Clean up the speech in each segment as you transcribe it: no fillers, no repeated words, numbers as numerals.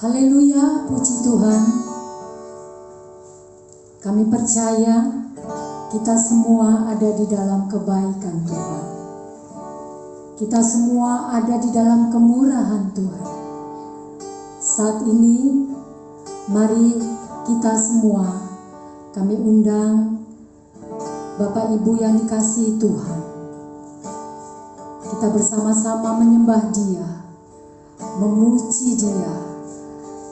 Haleluya, puji Tuhan. Kami percaya kita semua ada di dalam kebaikan Tuhan. Kita semua ada di dalam kemurahan Tuhan. Saat ini, mari kita semua, kami undang Bapak Ibu yang dikasihi Tuhan. Kita bersama-sama menyembah Dia, memuji Dia.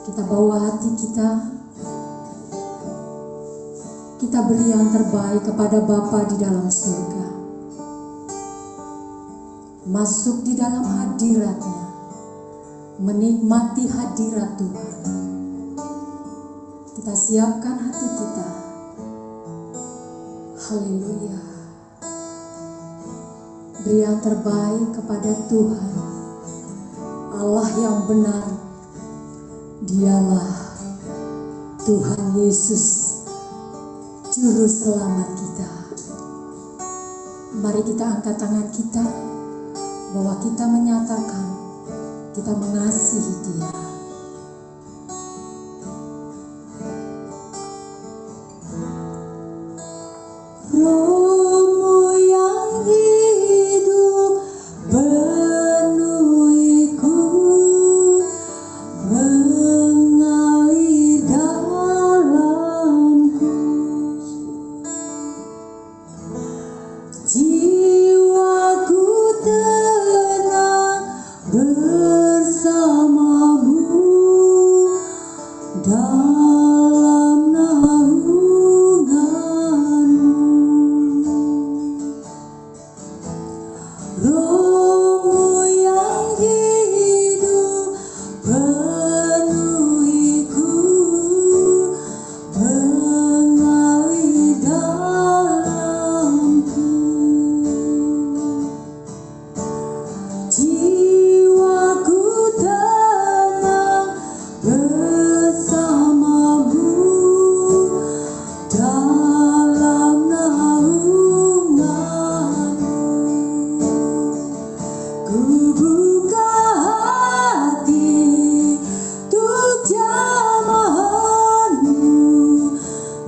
Kita bawa hati kita beri yang terbaik kepada Bapa di dalam surga. Masuk di dalam hadirat-Nya, menikmati hadirat Tuhan. Kita siapkan hati kita. Haleluya. Beri yang terbaik kepada Tuhan, Allah yang benar. Dialah Tuhan Yesus, Juru Selamat kita. Mari kita angkat tangan kita, bahwa kita menyatakan kita mengasihi Dia. Roh-Mu yang hidup penuhiku, mengalir dalamku. Jiwaku tenang bersamamu dalam naunganmu. Roh-Mu yang hidup penuhiku, mengalir dalamku. Jiwaku tenang bersamamu dalam naunganmu. Ku buka hati untuk jamahan-Mu,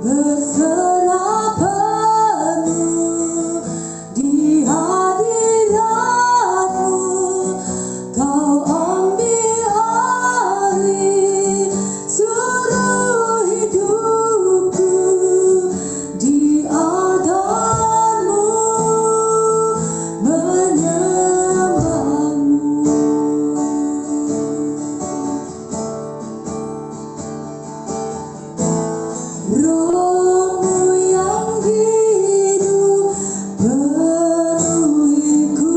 berserah penuh di hadirat-Mu. Kau ambil alih seluruh hidupku, di adan-Mu menyembah-Mu. Roh-Mu yang hidup penuhiku,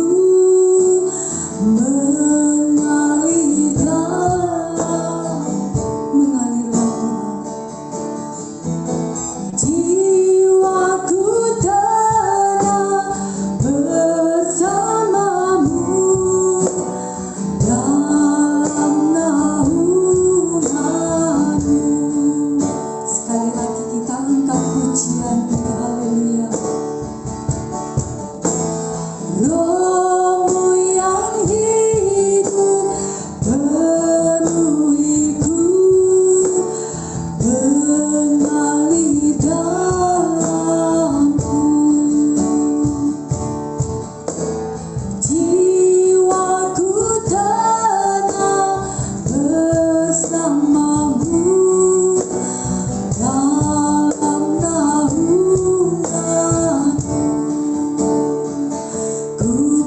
mengalir Tuhan. Jiwaku tenang bersamamu dalam naunganmu. Sekali lagi kita angkat pujian kita. Haleluya. Roh-Mu yang hidup penuhiku, mengalir dalamku. Jiwaku tenang bersamamu dalam naunganmu. Ku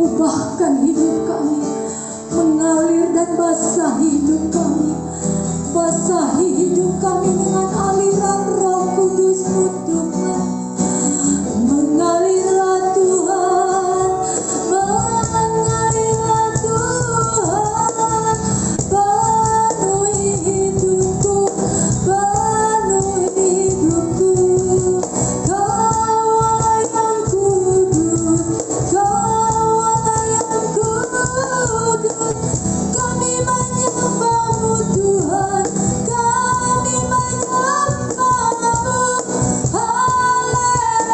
ubahkan hidup kami, mengalir dan basahi hidup kami. Basahi hidup kami dengan aliran Roh Kudus-Mu Tuhan. Mengalirlah Tuhan, mengalirlah Tuhan, penuhi hidupku, penuhi hidupku. Kau yang kudus, Kau yang kudus, kami menyembah-Mu Tuhan, kami menyembah-Mu.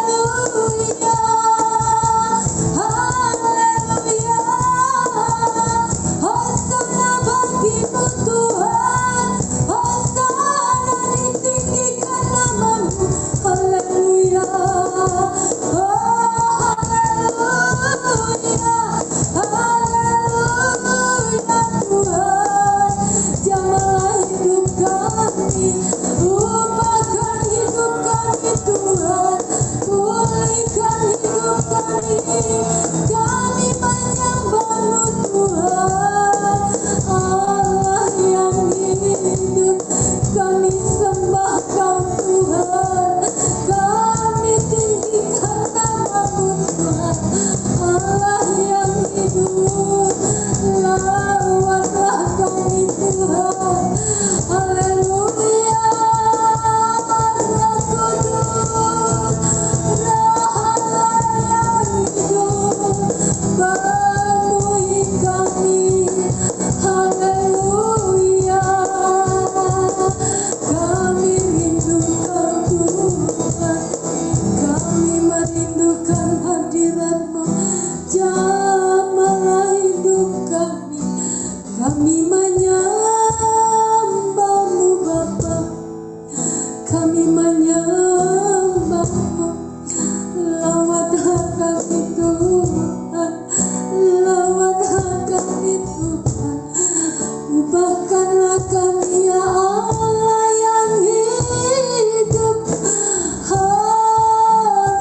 Haleluya, haleluya. Hosana bagi-Mu Tuhan, hosana ditinggikan nama-Mu. Haleluya, oh haleluya, haleluya Tuhan. Jamahlah hidup kami, ubahkan hidup kami Tuhan, pulihkan hidup kami. Kami menyembah-Mu Tuhan, Allah yang hidup. Kami sembah Kau Tuhan, kami tinggikan nama-Mu Tuhan, Allah yang hidup. Lawatlah kami Tuhan, haleluya. Roh Kudus, Roh Allah yang hidup, penuhi kami, haleluya. Kami rindukan Tuhan, kami merindukan hadirat-Mu. Jamahlah hidup kami menyembah-Mu Bapa, kami menyembah-Mu. Lawatlah kami Tuhan, lawatlah kami Tuhan. Ubahkanlah kami ya Allah yang hidup.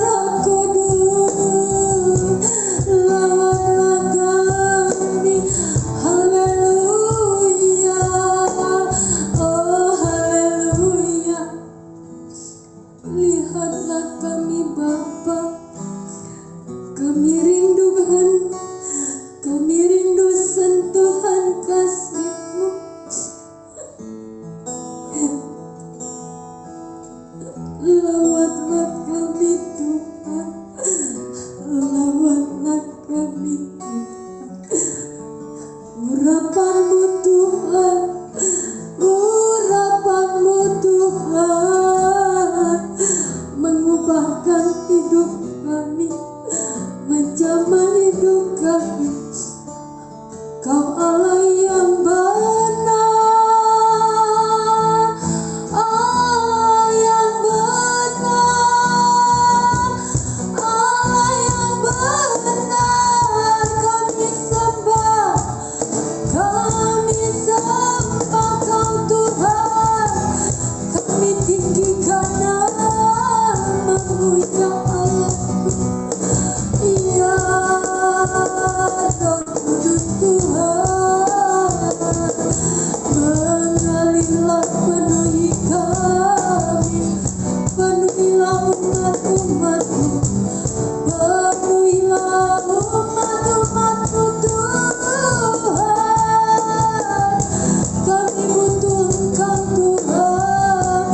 Roh Kudus, lawatlah kami, haleluya, oh haleluya. Lihatlah kami Bapa, kami rindu sentuhan kasih-Mu. Lawatlah kami Tuhan, lawatlah kami Tuhan. Urapan-Mu Tuhan, urapan-Mu Tuhan, mengubahkan hidup kami, menjamah hidup kami. Kau Allah yang benar, Allah yang benar, Allah yang benar. Kami sembah Kau Tuhan, kami tinggikan nama-Mu ya Allah. Ya Roh Kudus Tuhan, mengalirlah, penuhi kami, penuhilah umat-umat-Mu, penuhilah umat-umat-Mu Tuhan. Kami butuh Engkau Tuhan,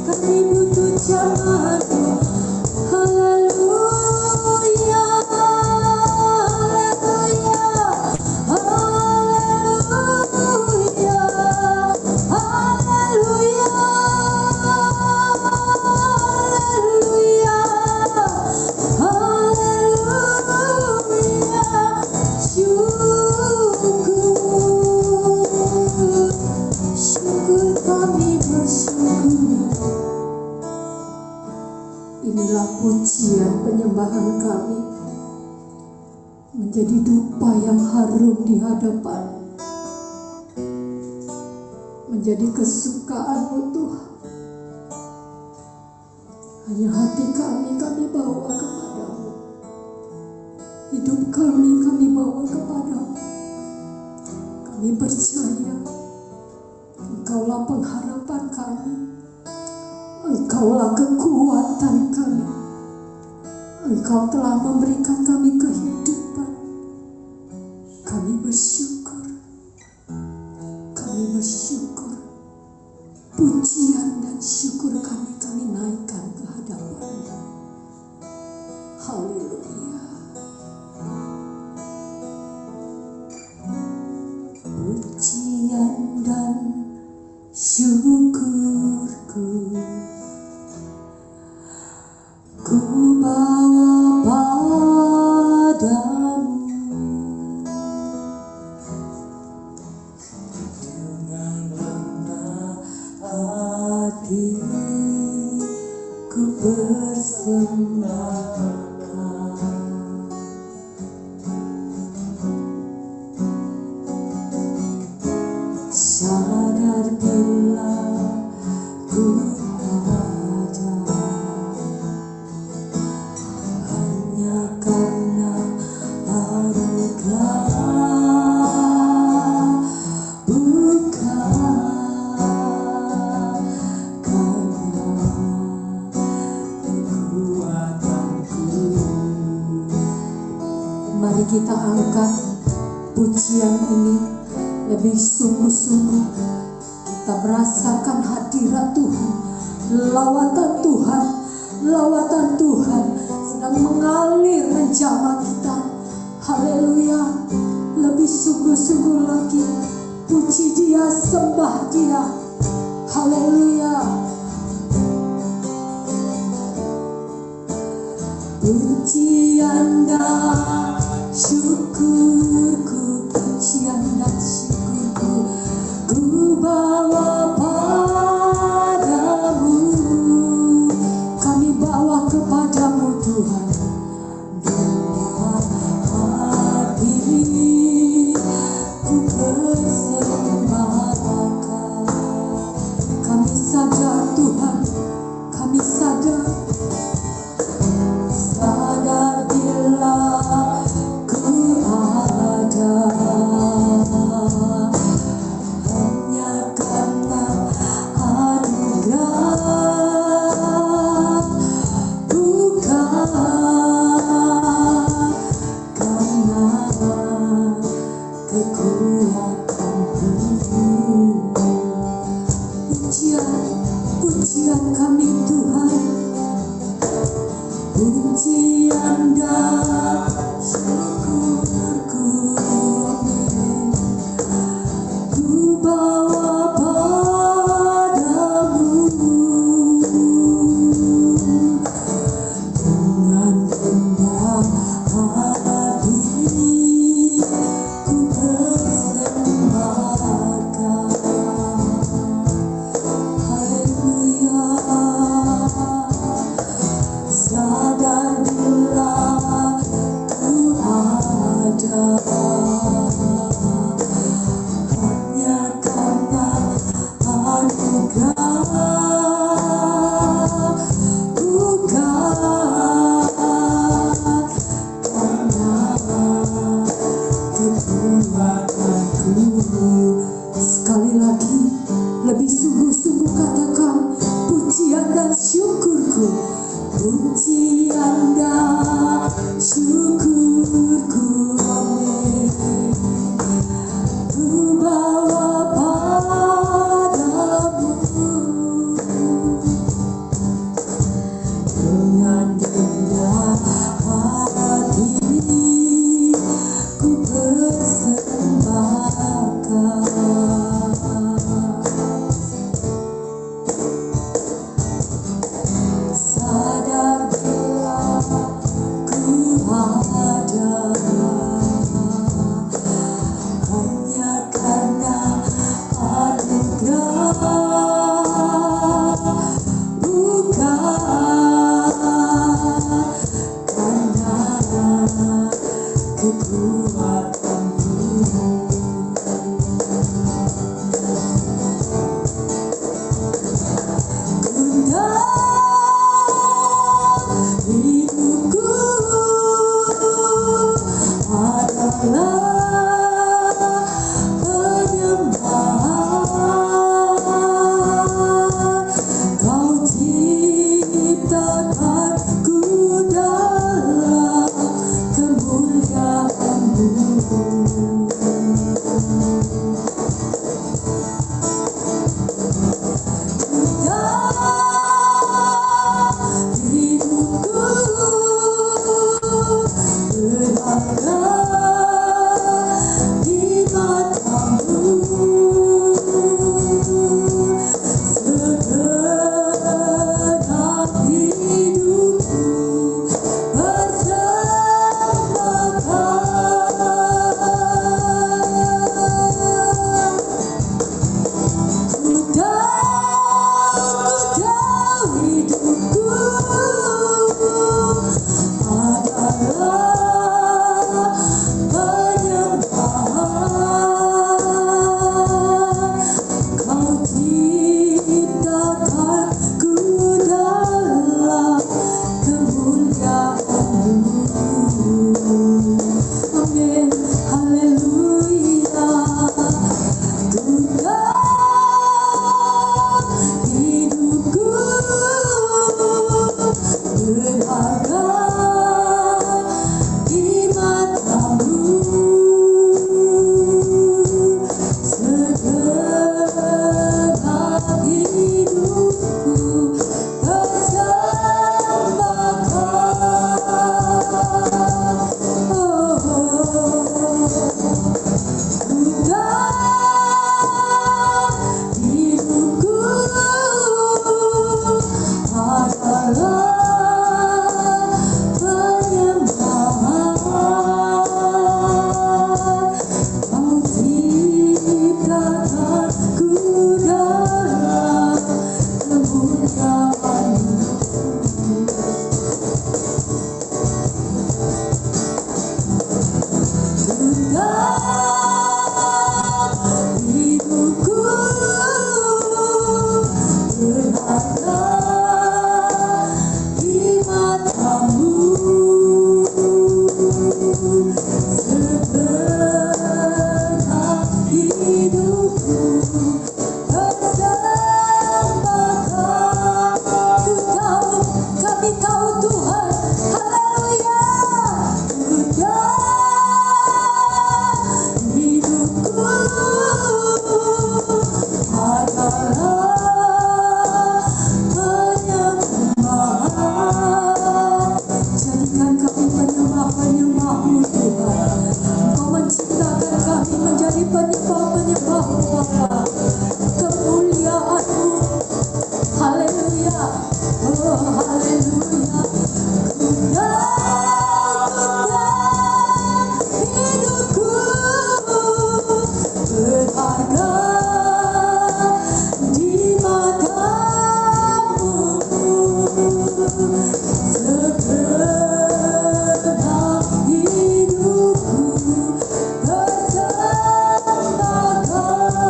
kami butuh jamaah-Mu. Haleluya, haleluya, haleluya, haleluya, haleluya, haleluya. Syukur kami bersyukur. Inilah pujian penyembahan kami, menjadi dupa yang harum di hadapan, menjadi kesukaan-Mu Tuhan. Hanya hati kami bawa kepadamu, hidup kami bawa Kami percaya Engkaulah pengharapan kami, Engkaulah kekuatan kami. Engkau telah memberikan kami kehidupan. Kami bersyukur. Kami bersyukur. Pujian dan syukur kami naikkan ke hadapan-Mu. Haleluya. Pujian dan syukurku ku bawa padamu dengan rendah hati, ku persembahkan sadar bila ku ada hanya karena anugerah, bukan karena kekuatanku. Mari kita angkat pujian ini lebih sungguh-sungguh. Kita merasakan hadirat Tuhan, lawatan Tuhan sedang mengalir menjamah kita. Haleluya. Lebih sungguh-sungguh lagi, puji Dia, sembah Dia. Haleluya. Pujian dan syukurku, pujian dan syukurku ku bawa padamu. Kami bawa kepadamu Tuhan dengan hati, ku persembahkan. Kami sadar Tuhan, kami sadar bila ku ada hanya karena anugerah, bukan karena kekuatanku. Pujian kami Tuhan, pujian dan syukurku, amin, ku bawa padamu dengan rendah hati, ku persembahkan. Haleluya. Sadar bila ku ada hanya karena anugerah, bukan karena kekuatanku. Sekali lagi, lebih sungguh-sungguh katakan pujian dan syukurku. Pujian dan syukurku, amin, ku bawa padamu dengan rendah hati, ku persembahkan. Sadar bila ku ada hanya karena anugerah, bukan karena kekuatanku. Hidupku adalah Hidupku bersama Kau.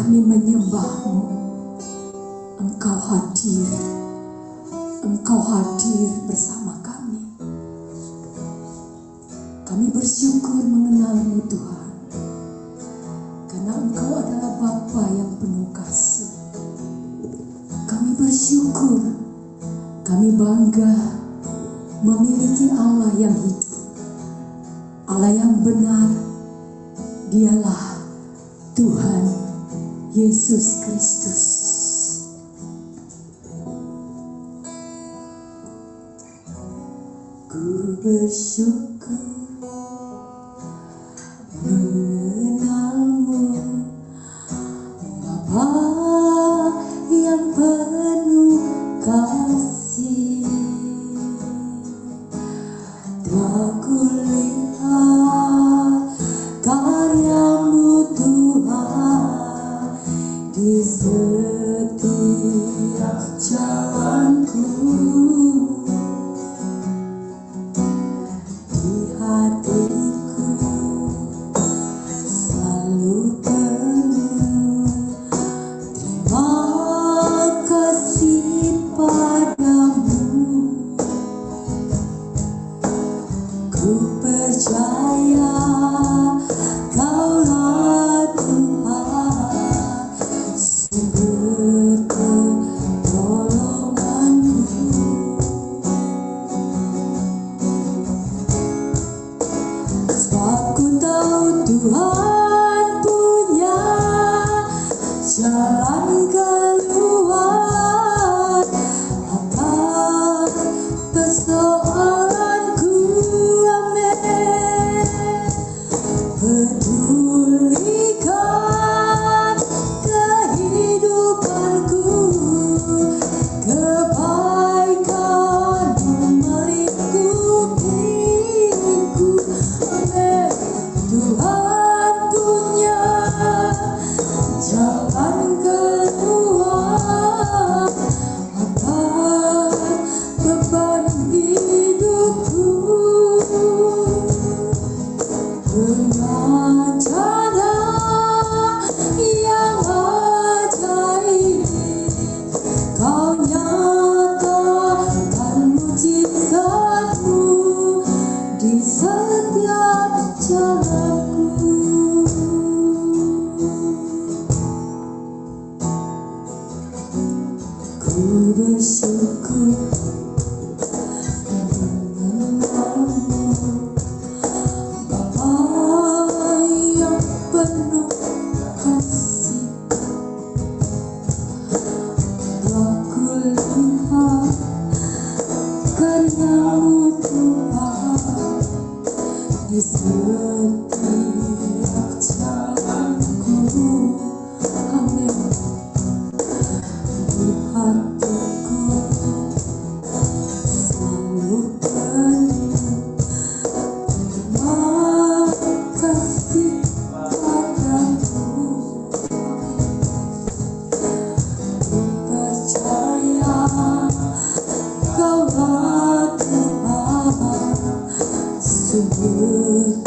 kami menyembah-Mu. Engkau hadir bersama kami. Kami bersyukur mengenal-Mu Tuhan, karena Engkau adalah Bapa yang penuh kasih. Kami bersyukur, kami bangga memiliki Allah yang hidup, Allah yang benar. Dialah Tuhan Yesus Kristus. Ku bersyukur mengenal-Mu, Bapa yang penuh kasih. Tak kulihat karya-Mu Tuhan di setiap jalanku. Di hatiku selalu penuh terima kasih padamu. Ku percaya Kaulah Tuhan, sumber pertolonganku. Sebab ku tahu Tuhan punya jalan keluar atas persoalanku. Amin. Pedulikan kehidupanku, kebaikan-Mu melingkupiku. Amin. Tuhan punya jalan keluar atas beban hidupku. Dengan cara yang ajaib, Kau nyatakan mujizat-Mu di setiap jalanku. Ku bersyukur mengenal-Mu, Bapa yang penuh kasih. Telah kulihat karya-Mu Tuhan di setiap jalanku. Amin. Di hatiku selalu penuh terima kasih padamu. Ku percaya Kaulah Tuhan, sumber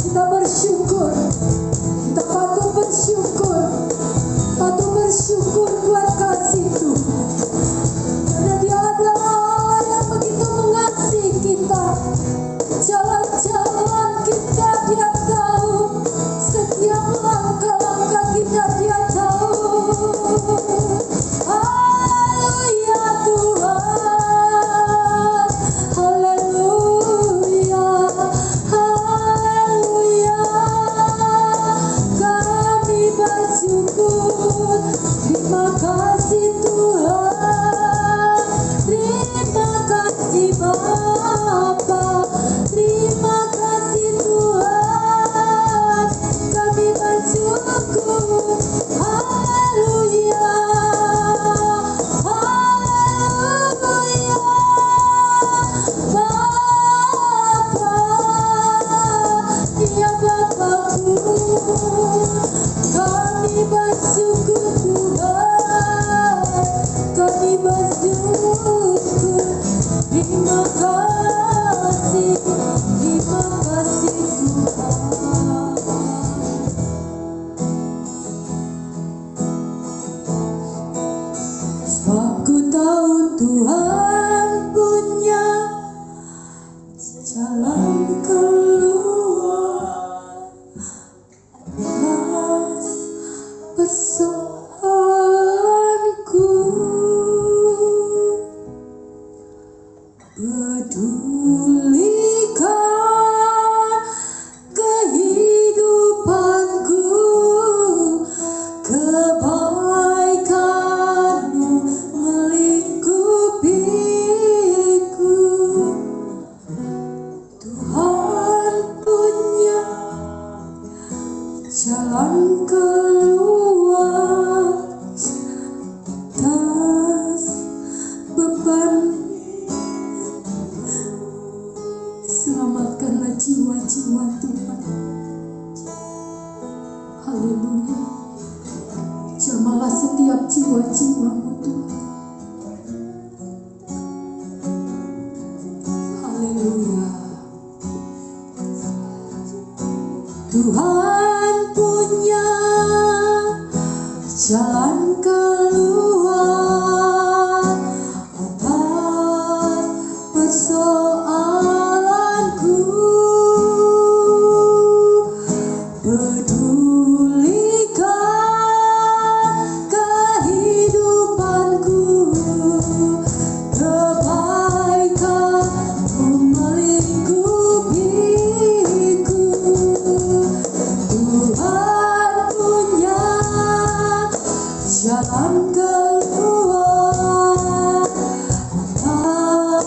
Kita bersyukur, kita patut bersyukur buat kasih Tuhan. Karena Dia ada Allah yang begitu mengasihi kita. Jalan-jalan kita Dia tahu, setiap langkah-langkah kita Dia tahu. Haleluya Tuhan, haleluya, haleluya. Kami bersyukur, terima kasih Tuhan, terima kasih Bapa, terima kasih Tuhan. Kami bersyukur, haleluya, haleluya. Bapa, ya Bapakku, kami bersyukur Tuhan, kami bersyukur. Terima kasih Tuhan. Aku tahu Tuhan punya jalan keluar atas persoalanku. Pedulikan kehidupanku, kebaikan-Mu melingkupiku. Tuhan punya jalan keluar atas beban. Selamatkanlah jiwa-jiwa Tuhan. Haleluya. Jamalah setiap jiwa-jiwa-Mu Tuhan. Haleluya. Tuhan punya jalan keluar atas persoalanku. Pedulikan kehidupanku, kebaikan-Mu melingkupiku. Tuhan punya jalan keluar atas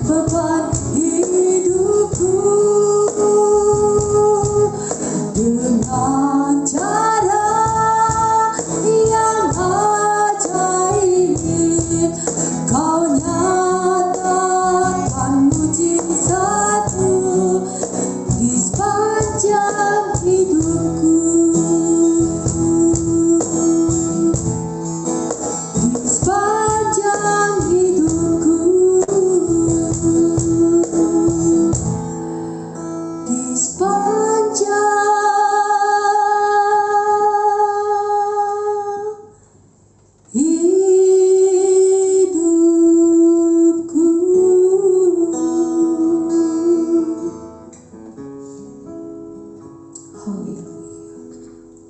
beban hidupku. Dengan cara yang ajaib, Kau nyatakan mujizat-Mu di sepanjang hidupku. Di sepanjang hidupku. Di sepanjang hidupku. Haleluya.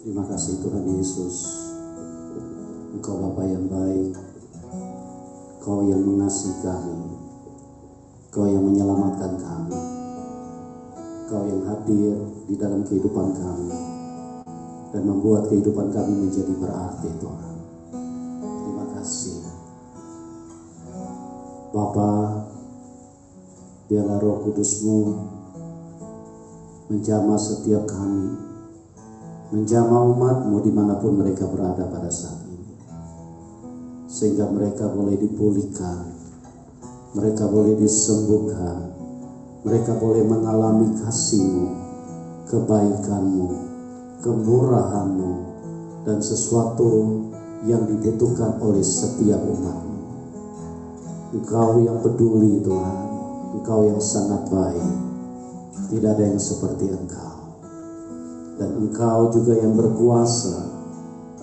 Terima kasih Tuhan Yesus. Engkau Bapa yang baik, Kau yang mengasihi kami, Kau yang menyelamatkan kami, Kau yang hadir di dalam kehidupan kami dan membuat kehidupan kami menjadi berarti Tuhan. Terima kasih Bapa. Biarlah Roh Kudus-Mu menjamah setiap kami, menjamah umat-Mu dimanapun mereka berada pada saat ini, sehingga mereka boleh dipulihkan, mereka boleh disembuhkan, mereka boleh mengalami kasih-Mu, kebaikan-Mu, kemurahan-Mu, dan sesuatu yang dibutuhkan oleh setiap umat-Mu. Engkau yang peduli Tuhan, Engkau yang sangat baik. Tidak ada yang seperti Engkau. Dan Engkau juga yang berkuasa.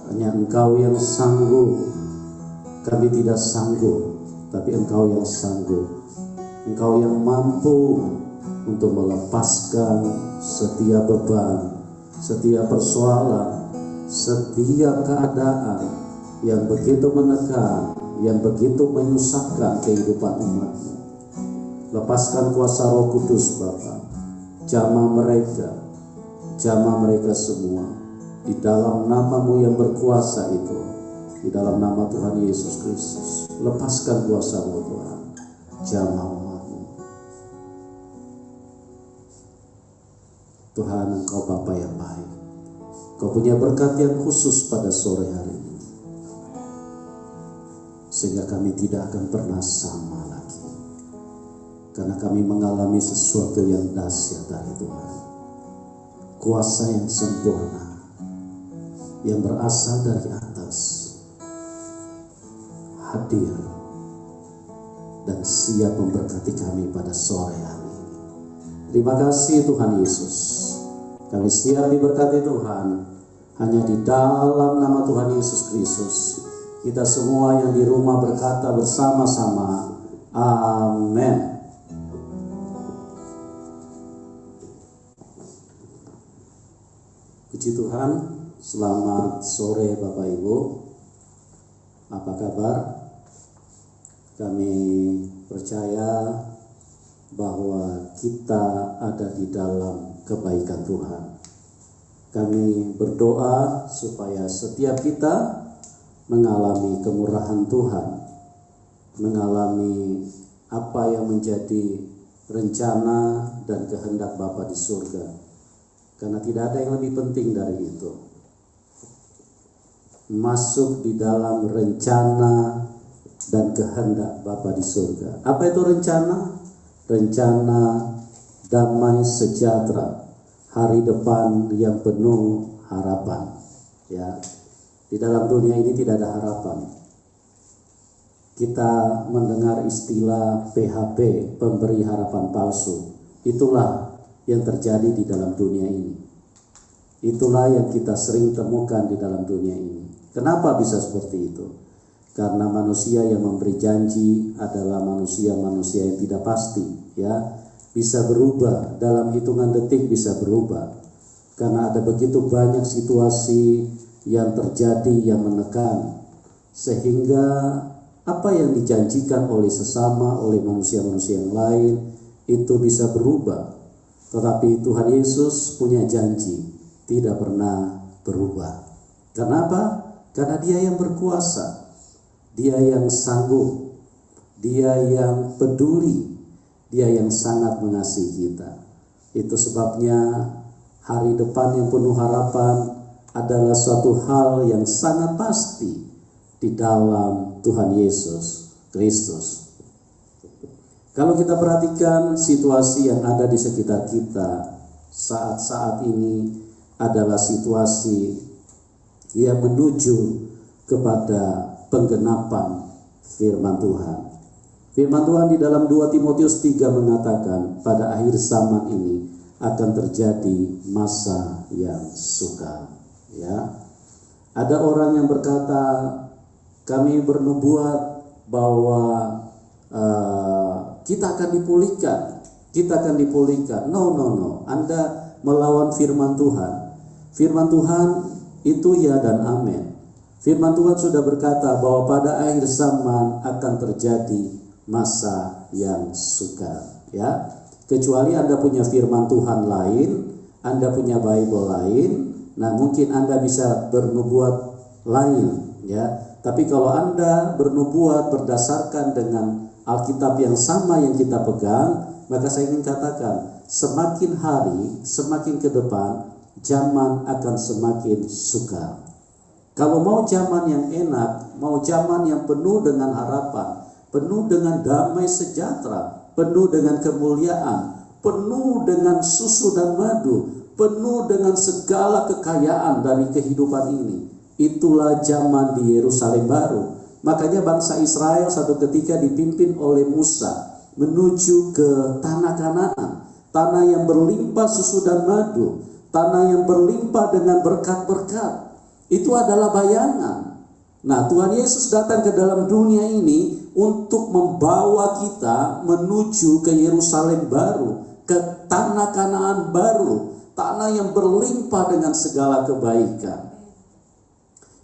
Hanya Engkau yang sanggup. Kami tidak sanggup, tapi Engkau yang sanggup. Engkau yang mampu untuk melepaskan setiap beban, setiap persoalan, setiap keadaan yang begitu menekan, yang begitu menyusahkan kehidupan umat-Mu. Lepaskan kuasa Roh Kudus, Bapa. Jamah mereka semua di dalam nama-Mu yang berkuasa itu, di dalam nama Tuhan Yesus Kristus. Lepaskan kuasa-Mu, Tuhan. Jamah umat-Mu. Tuhan, Engkau Bapa yang baik. Kau punya berkat yang khusus pada sore hari ini, sehingga kami tidak akan pernah sama lagi, karena kami mengalami sesuatu yang dahsyat dari Tuhan. Kuasa yang sempurna, yang berasal dari atas, hadir dan siap memberkati kami pada sore hari ini. Terima kasih Tuhan Yesus. Kami siap diberkati Tuhan, hanya di dalam nama Tuhan Yesus Kristus. Kita semua yang di rumah berkata bersama-sama, amin. Puji Tuhan, selamat sore Bapak Ibu. Apa kabar? Kami percaya bahwa kita ada di dalam kebaikan Tuhan. Kami berdoa supaya setiap kita mengalami kemurahan Tuhan, mengalami apa yang menjadi rencana dan kehendak Bapa di surga. Karena tidak ada yang lebih penting dari itu. Masuk di dalam rencana dan kehendak Bapa di surga. Apa itu rencana? Rencana damai sejahtera, hari depan yang penuh harapan. Ya, di dalam dunia ini tidak ada harapan. Kita mendengar istilah PHP, pemberi harapan palsu. Itulah yang terjadi di dalam dunia ini. Itulah yang kita sering temukan di dalam dunia ini. Kenapa bisa seperti itu? Karena manusia yang memberi janji adalah manusia-manusia yang tidak pasti, ya. Bisa berubah, dalam hitungan detik bisa berubah. Karena ada begitu banyak situasi yang terjadi yang menekan, sehingga apa yang dijanjikan oleh sesama, oleh manusia-manusia yang lain, itu bisa berubah. Tetapi Tuhan Yesus punya janji, tidak pernah berubah. Kenapa? Karena Dia yang berkuasa, Dia yang sanggup, Dia yang peduli, Dia yang sangat mengasihi kita. Itu sebabnya hari depan yang penuh harapan adalah suatu hal yang sangat pasti di dalam Tuhan Yesus Kristus. Kalau kita perhatikan situasi yang ada di sekitar kita saat-saat ini adalah situasi yang menuju kepada penggenapan firman Tuhan. Firman Tuhan di dalam 2 Timotius 3 mengatakan pada akhir zaman ini akan terjadi masa yang sukar. Ya, ada orang yang berkata, kami bernubuat bahwa kita akan dipulihkan. No. Anda melawan firman Tuhan. Firman Tuhan itu ya dan amin. Firman Tuhan sudah berkata bahwa pada akhir zaman akan terjadi masa yang sukar. Ya, kecuali Anda punya firman Tuhan lain, Anda punya Bible lain, nah mungkin Anda bisa bernubuat lain, ya. Tapi kalau Anda bernubuat berdasarkan dengan Alkitab yang sama yang kita pegang, maka saya ingin katakan, semakin hari, semakin ke depan, zaman akan semakin sukar. Kalau mau zaman yang enak, mau zaman yang penuh dengan harapan, penuh dengan damai sejahtera, penuh dengan kemuliaan, penuh dengan susu dan madu, penuh dengan segala kekayaan dari kehidupan ini, itulah zaman di Yerusalem baru. Makanya bangsa Israel satu ketika dipimpin oleh Musa menuju ke tanah Kanaan. tanah yang berlimpah susu dan madu, tanah yang berlimpah dengan berkat-berkat. Itu adalah bayangan. Nah, Tuhan Yesus datang ke dalam dunia ini untuk membawa kita menuju ke Yerusalem baru, ke tanah Kanaan baru, tanah yang berlimpah dengan segala kebaikan.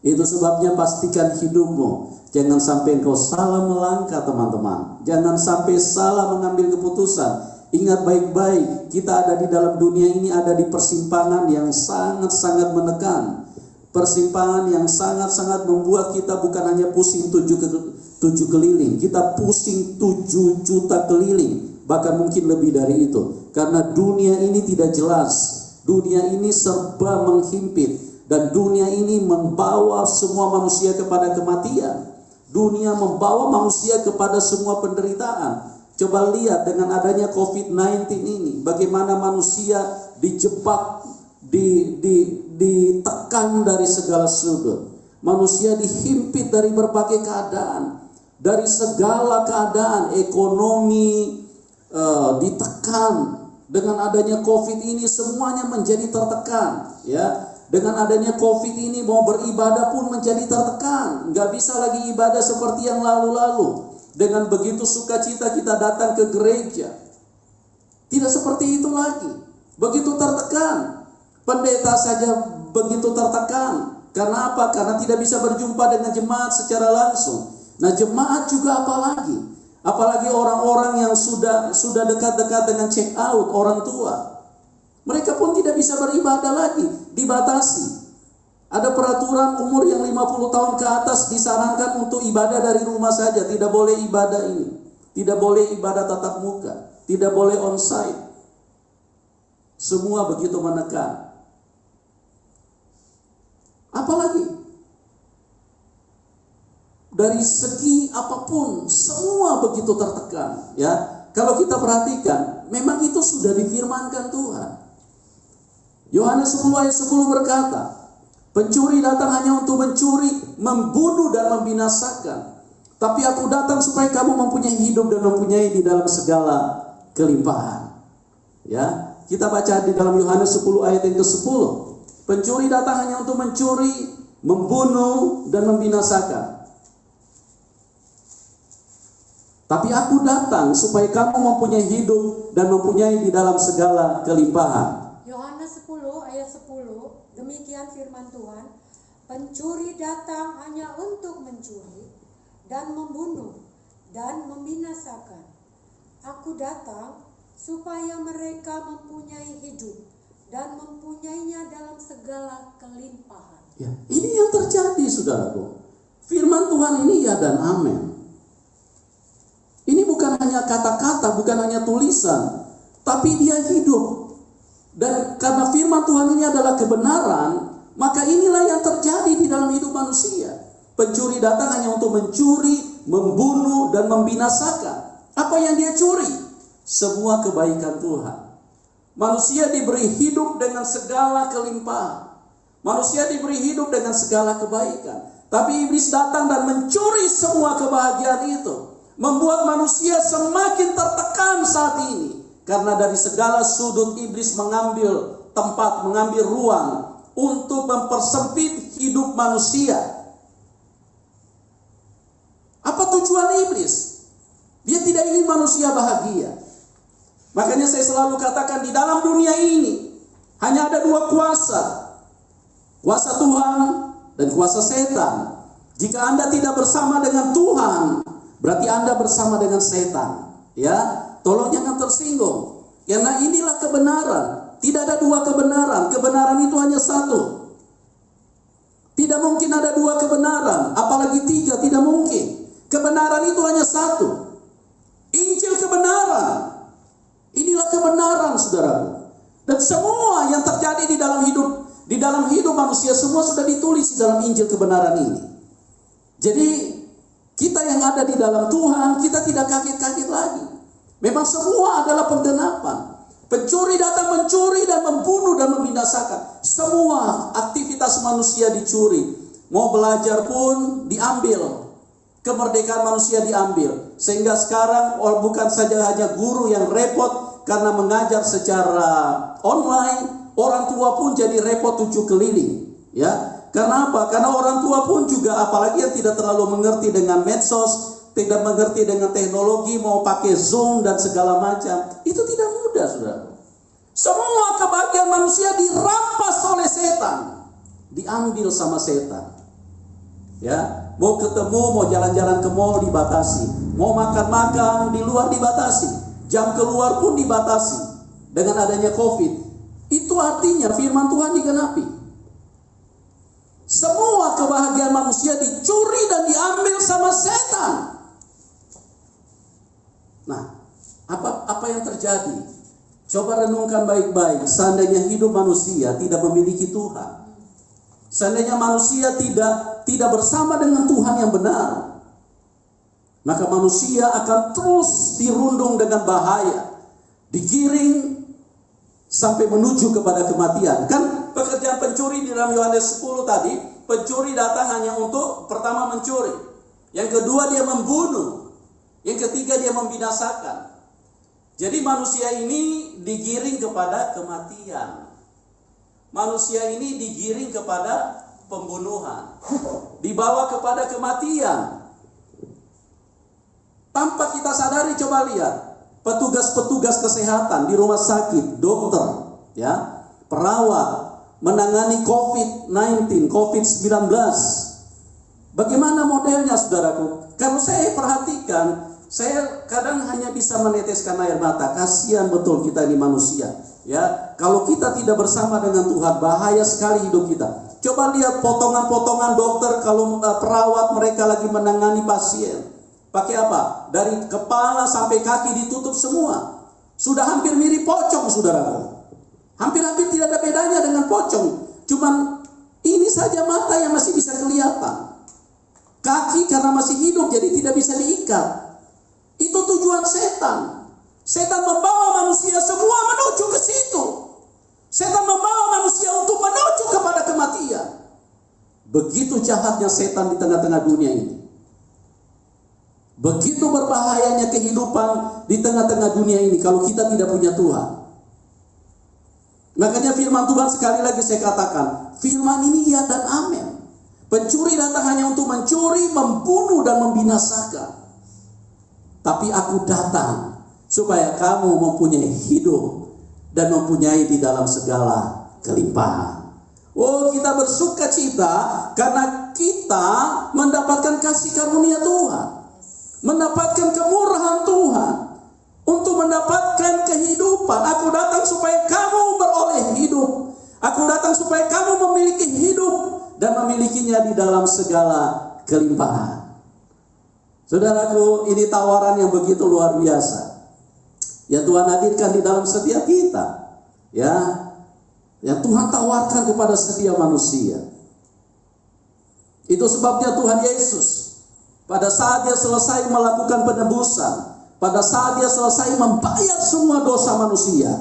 Itu sebabnya pastikan hidupmu jangan sampai engkau salah melangkah, teman-teman. Jangan sampai salah mengambil keputusan. Ingat baik-baik, kita ada di dalam dunia ini, ada di persimpangan yang sangat-sangat menekan. Persimpangan yang sangat-sangat membuat kita bukan hanya pusing 7 keliling, kita pusing 7 juta keliling, bahkan mungkin lebih dari itu. Karena dunia ini tidak jelas, dunia ini serba menghimpit, dan dunia ini membawa semua manusia kepada kematian. Dunia membawa manusia kepada semua penderitaan. Coba lihat dengan adanya COVID-19 ini, bagaimana manusia dijebak, ditekan dari segala sudut. Manusia dihimpit dari berbagai keadaan, dari segala keadaan. Ekonomi ditekan. Dengan adanya COVID ini semuanya menjadi tertekan, ya. Dengan adanya COVID ini mau beribadah pun menjadi tertekan. Nggak bisa lagi ibadah seperti yang lalu-lalu. Dengan begitu sukacita kita datang ke gereja. Tidak seperti itu lagi. Begitu tertekan. Pendeta saja begitu tertekan. Karena apa? Karena tidak bisa berjumpa dengan jemaat secara langsung. Nah, jemaat juga apalagi? Apalagi orang-orang yang sudah dekat-dekat dengan check out, orang tua. Mereka pun tidak bisa beribadah lagi, dibatasi. Ada peraturan umur yang 50 tahun ke atas disarankan untuk ibadah dari rumah saja. Tidak boleh ibadah ini. Tidak boleh ibadah tatap muka. Tidak boleh onsite. Semua begitu menekan. Apalagi? Dari segi apapun, semua begitu tertekan. Ya, kalau kita perhatikan, memang itu sudah difirmankan Tuhan. Yohanes 10 ayat 10 berkata, pencuri datang hanya untuk mencuri, membunuh dan membinasakan. Tapi aku datang supaya kamu mempunyai hidup dan mempunyai di dalam segala kelimpahan. Ya, kita baca di dalam Yohanes 10 ayat yang ke-10. Pencuri datang hanya untuk mencuri, membunuh dan membinasakan. Tapi aku datang supaya kamu mempunyai hidup dan mempunyai di dalam segala kelimpahan. Yohanes 10 ayat 10, demikian firman Tuhan, pencuri datang hanya untuk mencuri dan membunuh dan membinasakan. Aku datang supaya mereka mempunyai hidup dan mempunyainya dalam segala kelimpahan. Ya, ini yang terjadi, saudaraku. Firman Tuhan ini ya dan amin. Ini bukan hanya kata-kata, bukan hanya tulisan, tapi dia hidup. Dan karena firman Tuhan ini adalah kebenaran, maka inilah yang terjadi di dalam hidup manusia. Pencuri datang hanya untuk mencuri, membunuh, dan membinasakan. Apa yang dia curi? Semua kebaikan Tuhan. Manusia diberi hidup dengan segala kelimpahan. Manusia diberi hidup dengan segala kebaikan. Tapi iblis datang dan mencuri semua kebahagiaan itu. Membuat manusia semakin tertekan saat ini. Karena dari segala sudut iblis mengambil tempat, mengambil ruang untuk mempersempit hidup manusia. Apa tujuan iblis? Dia tidak ingin manusia bahagia. Makanya saya selalu katakan di dalam dunia ini hanya ada dua kuasa. Kuasa Tuhan dan kuasa setan. Jika Anda tidak bersama dengan Tuhan, berarti Anda bersama dengan setan. Ya, tolong jangan tersinggung. Karena inilah kebenaran. Tidak ada dua kebenaran. Kebenaran itu hanya satu. Tidak mungkin ada dua kebenaran. Apalagi tiga, tidak mungkin. Kebenaran itu hanya satu. Injil kebenaran. Inilah kebenaran, saudaraku. Dan semua yang terjadi di dalam hidup manusia, semua sudah ditulis di dalam Injil kebenaran ini. Jadi kita yang ada di dalam Tuhan, kita tidak kaget-kaget lagi. Memang semua adalah penggenapan. Pencuri datang mencuri dan membunuh dan membinasakan. Semua aktivitas manusia dicuri. Mau belajar pun diambil. Kemerdekaan manusia diambil. Sehingga sekarang bukan saja hanya guru yang repot karena mengajar secara online, orang tua pun jadi repot 7 keliling. Ya, karena apa? Karena orang tua pun juga, apalagi yang tidak terlalu mengerti dengan medsos, tidak mengerti dengan teknologi, mau pakai Zoom dan segala macam, itu tidak mudah, saudara. Semua kebahagiaan manusia dirampas oleh setan, diambil sama setan. Ya, mau ketemu, mau jalan-jalan ke mall dibatasi, mau makan-makan di luar dibatasi, jam keluar pun dibatasi dengan adanya COVID. Itu artinya firman Tuhan digenapi. Semua kebahagiaan manusia dicuri dan diambil sama setan. Nah, apa yang terjadi? Coba renungkan baik-baik. Seandainya hidup manusia tidak memiliki Tuhan, seandainya manusia tidak bersama dengan Tuhan yang benar, maka manusia akan terus dirundung dengan bahaya, digiring sampai menuju kepada kematian. Kan pekerjaan pencuri di dalam Yohanes 10 tadi, pencuri datang hanya untuk pertama mencuri, yang kedua dia membunuh, yang ketiga dia membinasakan. Jadi manusia ini digiring kepada kematian. Manusia ini digiring kepada pembunuhan, dibawa kepada kematian. Tanpa kita sadari, coba lihat petugas-petugas kesehatan di rumah sakit, dokter, ya, perawat, menangani COVID-19, COVID-19. Bagaimana modelnya, saudaraku? Kalau saya perhatikan, saya kadang hanya bisa meneteskan air mata. Kasihan betul kita ini manusia. Ya, kalau kita tidak bersama dengan Tuhan, bahaya sekali hidup kita. Coba lihat potongan-potongan dokter kalau perawat mereka lagi menangani pasien. Pakai apa? Dari kepala sampai kaki ditutup semua. Sudah hampir mirip pocong, saudaraku. Hampir-hampir tidak ada bedanya dengan pocong. Cuman ini saja mata yang masih bisa kelihatan. Kaki karena masih hidup jadi tidak bisa diikat. Itu tujuan setan. Setan membawa manusia semua menuju ke situ. Setan membawa manusia untuk menuju kepada kematian. Begitu jahatnya setan di tengah-tengah dunia ini. Begitu berbahayanya kehidupan di tengah-tengah dunia ini kalau kita tidak punya Tuhan. Makanya firman Tuhan sekali lagi saya katakan, firman ini ya dan amin. Pencuri datang hanya untuk mencuri, membunuh dan membinasakan. Tapi aku datang supaya kamu mempunyai hidup dan mempunyai di dalam segala kelimpahan. Oh, kita bersuka cita karena kita mendapatkan kasih karunia Tuhan, mendapatkan kemurahan Tuhan, untuk mendapatkan kehidupan. Aku datang supaya kamu beroleh hidup. Aku datang supaya kamu memiliki hidup dan memilikinya di dalam segala kelimpahan. Saudaraku, ini tawaran yang begitu luar biasa yang Tuhan hadirkan di dalam setiap kita, ya, yang Tuhan tawarkan kepada setiap manusia. Itu sebabnya Tuhan Yesus pada saat dia selesai melakukan penebusan, pada saat dia selesai membayar semua dosa manusia,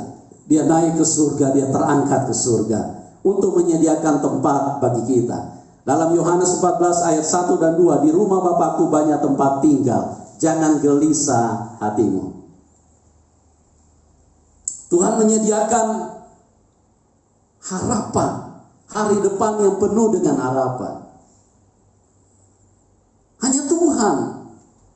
dia naik ke surga, dia terangkat ke surga untuk menyediakan tempat bagi kita. Dalam Yohanes 14 ayat 1 dan 2, di rumah Bapakku banyak tempat tinggal, jangan gelisah hatimu. Tuhan menyediakan harapan, hari depan yang penuh dengan harapan. Hanya Tuhan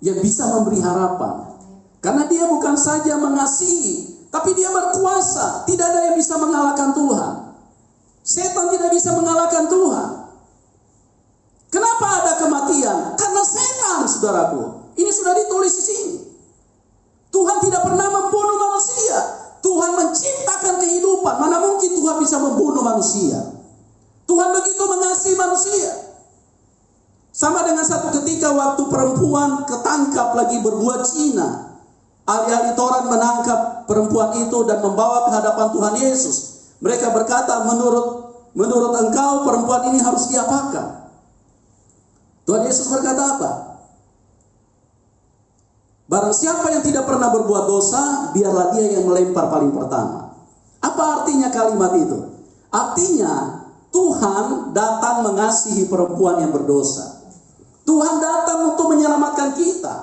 yang bisa memberi harapan. Karena dia bukan saja mengasihi, tapi dia berkuasa. Tidak ada yang bisa mengalahkan Tuhan. Setan tidak bisa mengalahkan Tuhan. Kenapa ada kematian? Karena setan, saudaraku. Ini sudah ditulis di sini. Tuhan tidak pernah membunuh manusia. Tuhan menciptakan kehidupan. Mana mungkin Tuhan bisa membunuh manusia? Tuhan begitu mengasihi manusia. Sama dengan satu ketika waktu perempuan ketangkap lagi berbuat zina. Ahli-ahli Taurat menangkap perempuan itu dan membawa ke hadapan Tuhan Yesus. Mereka berkata, menurut engkau perempuan ini harus diapakan? Tuhan Yesus berkata apa? Barang siapa yang tidak pernah berbuat dosa, biarlah dia yang melempar paling pertama. Apa artinya kalimat itu? Artinya Tuhan datang mengasihi perempuan yang berdosa. Tuhan datang untuk menyelamatkan kita.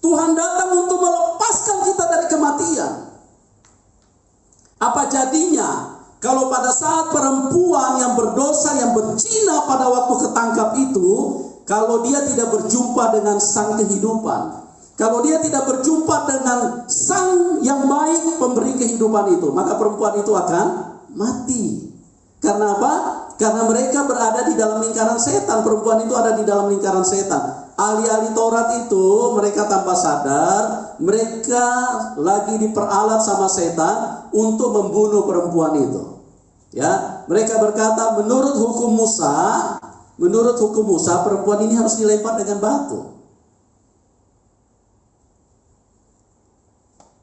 Tuhan datang untuk melepaskan kita dari kematian. Apa jadinya kalau pada saat perempuan yang berdosa, yang berzina pada waktu ketangkap itu, kalau dia tidak berjumpa dengan sang kehidupan, kalau dia tidak berjumpa dengan sang yang baik pemberi kehidupan itu, maka perempuan itu akan mati. Karena apa? Karena mereka berada di dalam lingkaran setan. Perempuan itu ada di dalam lingkaran setan. Ahli-ahli Taurat itu mereka tanpa sadar, mereka lagi diperalat sama setan untuk membunuh perempuan itu. Ya, mereka berkata menurut hukum Musa perempuan ini harus dilempar dengan batu.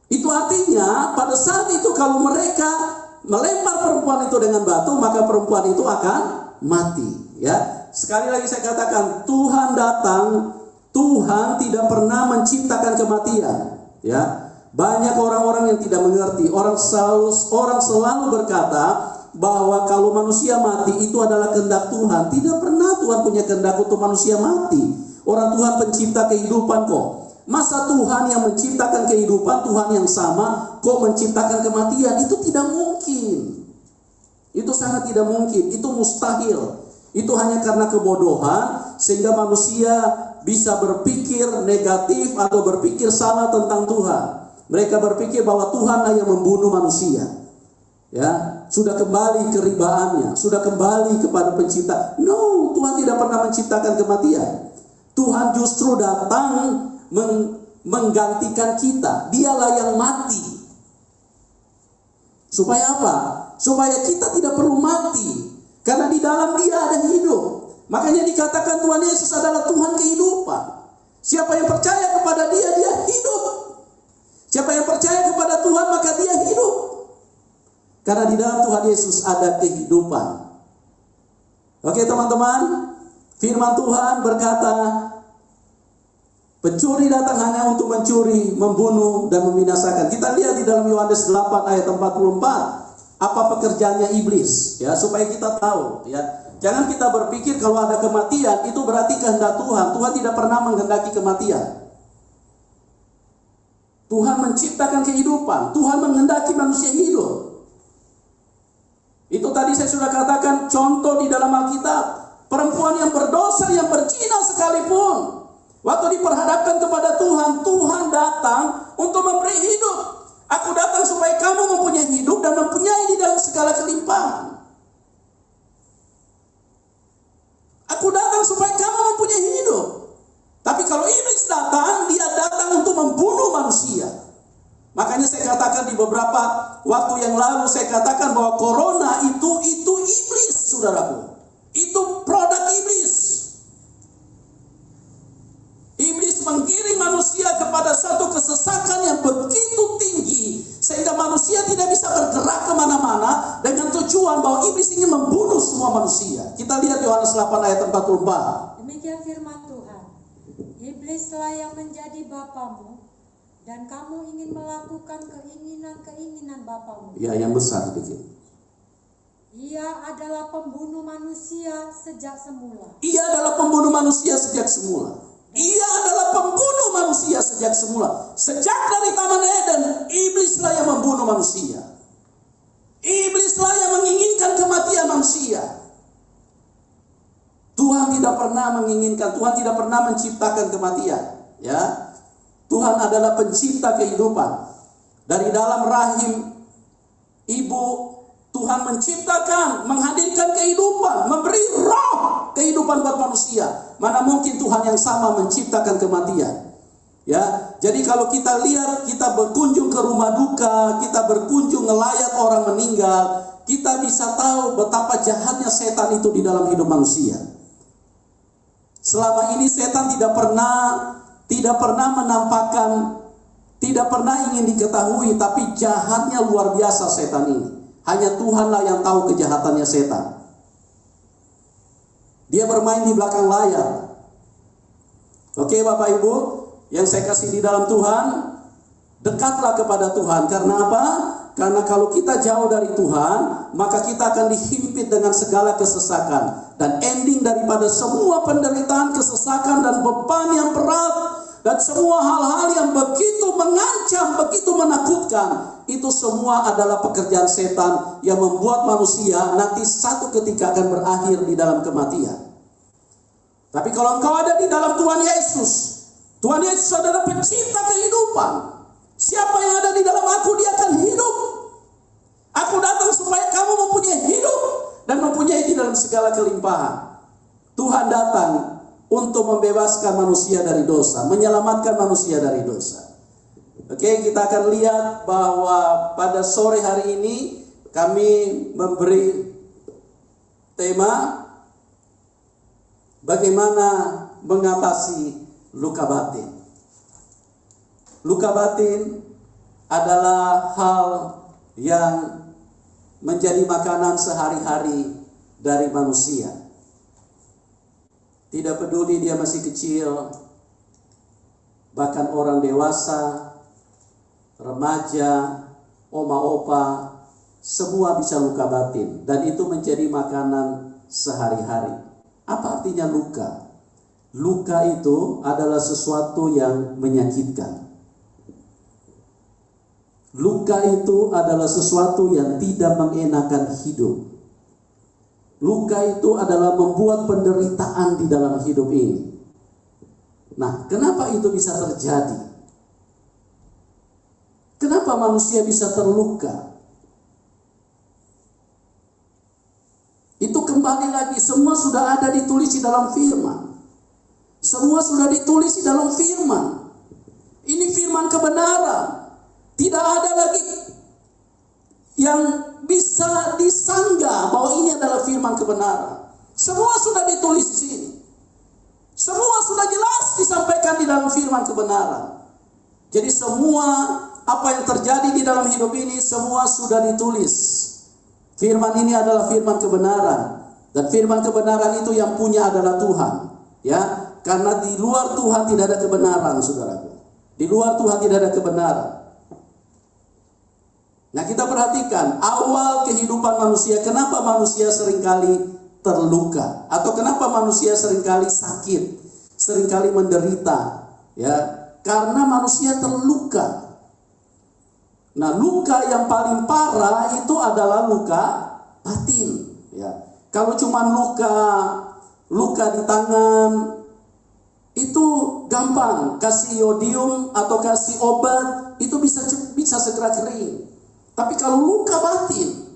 Itu artinya pada saat itu kalau mereka melempar perempuan itu dengan batu, maka perempuan itu akan mati. Ya. Sekali lagi saya katakan, Tuhan datang, Tuhan tidak pernah menciptakan kematian. Ya, banyak orang-orang yang tidak mengerti. Orang selalu berkata bahwa kalau manusia mati itu adalah kehendak Tuhan. Tidak pernah Tuhan punya kehendak untuk manusia mati. Orang Tuhan pencipta kehidupan kok. Masa Tuhan yang menciptakan kehidupan, Tuhan yang sama kok menciptakan kematian? Itu tidak mungkin. Itu sangat tidak mungkin. Itu mustahil. Itu hanya karena kebodohan sehingga manusia bisa berpikir negatif atau berpikir salah tentang Tuhan. Mereka berpikir bahwa Tuhanlah yang membunuh manusia. Ya, sudah kembali ke ribaannya, sudah kembali kepada pencipta. No, Tuhan tidak pernah menciptakan kematian. Tuhan justru datang menggantikan kita. Dialah yang mati. Supaya apa? Supaya kita tidak perlu mati. Karena di dalam Dia ada hidup. Makanya dikatakan Tuhan Yesus adalah Tuhan kehidupan. Siapa yang percaya kepada Dia, dia hidup. Siapa yang percaya kepada Tuhan, maka dia hidup. Karena di dalam Tuhan Yesus ada kehidupan. Oke teman-teman, firman Tuhan berkata, pencuri datang hanya untuk mencuri, membunuh, dan membinasakan. Kita lihat di dalam Yohanes 8 ayat 44. Apa pekerjaannya iblis, ya, supaya kita tahu, ya. Jangan kita berpikir kalau ada kematian itu berarti kehendak Tuhan. Tuhan tidak pernah menghendaki kematian. Tuhan menciptakan kehidupan. Tuhan menghendaki manusia hidup. Itu tadi saya sudah katakan contoh di dalam Alkitab. Perempuan yang berdosa, yang berzina sekalipun, waktu diperhadapkan kepada Tuhan, Tuhan datang untuk memberi hidup. Aku datang supaya kamu mempunyai hidup dan mempunyai di dalam segala kelimpahan. Aku datang supaya kamu mempunyai hidup. Tapi kalau iblis datang, dia datang untuk membunuh manusia. Makanya saya katakan di beberapa waktu yang lalu, saya katakan bahwa corona itu iblis, saudaraku. Itu produk iblis. Iblis menggiring manusia kepada satu kesesakan yang begitu tinggi sehingga manusia tidak bisa bergerak kemana-mana dengan tujuan bahwa iblis ingin membunuh semua manusia. Kita lihat Yohanes 8 ayat 44. Demikian firman Tuhan. Iblislah yang menjadi bapamu dan kamu ingin melakukan keinginan-keinginan bapamu. Ya, yang besar sedikit. Ia adalah pembunuh manusia sejak semula. Ia adalah pembunuh manusia sejak semula. Ia adalah pembunuh manusia sejak semula. Sejak dari Taman Eden, iblislah yang membunuh manusia. Iblislah yang menginginkan kematian manusia. Tuhan tidak pernah menginginkan, Tuhan tidak pernah menciptakan kematian. Ya, Tuhan adalah pencipta kehidupan. Dari dalam rahim ibu, Tuhan menciptakan, menghadirkan kehidupan, memberi roh kehidupan buat manusia. Mana mungkin Tuhan yang sama menciptakan kematian? Ya, jadi kalau kita lihat, kita berkunjung ke rumah duka, kita berkunjung ngelayat orang meninggal, kita bisa tahu betapa jahatnya setan itu di dalam hidup manusia. Selama ini setan tidak pernah menampakkan, tidak pernah ingin diketahui, tapi jahatnya luar biasa setan ini. Hanya Tuhanlah yang tahu kejahatannya setan. Dia bermain di belakang layar. Oke Bapak Ibu, yang saya kasih di dalam Tuhan, dekatlah kepada Tuhan. Karena apa? Karena kalau kita jauh dari Tuhan, maka kita akan dihimpit dengan segala kesesakan. Dan ending daripada semua penderitaan, kesesakan, dan beban yang berat, dan semua hal-hal yang begitu mengancam mengancam, begitu menakutkan. Itu semua adalah pekerjaan setan yang membuat manusia nanti satu ketika akan berakhir di dalam kematian. Tapi kalau engkau ada di dalam Tuhan Yesus, Tuhan Yesus adalah pencipta kehidupan. Siapa yang ada di dalam aku, dia akan hidup. Aku datang supaya kamu mempunyai hidup dan mempunyai di dalam segala kelimpahan. Tuhan datang untuk membebaskan manusia dari dosa, menyelamatkan manusia dari dosa. Oke, kita akan lihat bahwa pada sore hari ini kami memberi tema bagaimana mengatasi luka batin. Luka batin adalah hal yang menjadi makanan sehari-hari dari manusia. Tidak peduli dia masih kecil, bahkan orang dewasa, remaja, oma-opa, semua bisa luka batin. Dan itu menjadi makanan sehari-hari. Apa artinya luka? Luka itu adalah sesuatu yang menyakitkan. Luka itu adalah sesuatu yang tidak mengenakan hidup. Luka itu adalah membuat penderitaan di dalam hidup ini. Nah, kenapa itu bisa terjadi? Kenapa manusia bisa terluka? Itu kembali lagi, semua sudah ada ditulis di dalam firman. Semua sudah ditulis di dalam firman. Ini firman kebenaran. Tidak ada lagi yang bisa disanggah bahwa ini adalah firman kebenaran. Semua sudah ditulis di sini. Semua sudah jelas disampaikan di dalam firman kebenaran. Jadi semua apa yang terjadi di dalam hidup ini semua sudah ditulis. Firman ini adalah firman kebenaran. Dan firman kebenaran itu yang punya adalah Tuhan. Ya, karena di luar Tuhan tidak ada kebenaran, saudaraku. Di luar Tuhan tidak ada kebenaran. Nah, kita perhatikan awal kehidupan manusia, kenapa manusia seringkali terluka, atau kenapa manusia seringkali sakit, seringkali menderita, ya, karena manusia terluka. Nah, luka yang paling parah itu adalah luka batin, ya. Kalau cuma luka di tangan itu gampang, kasih iodium atau kasih obat itu bisa segera kering. Tapi kalau luka batin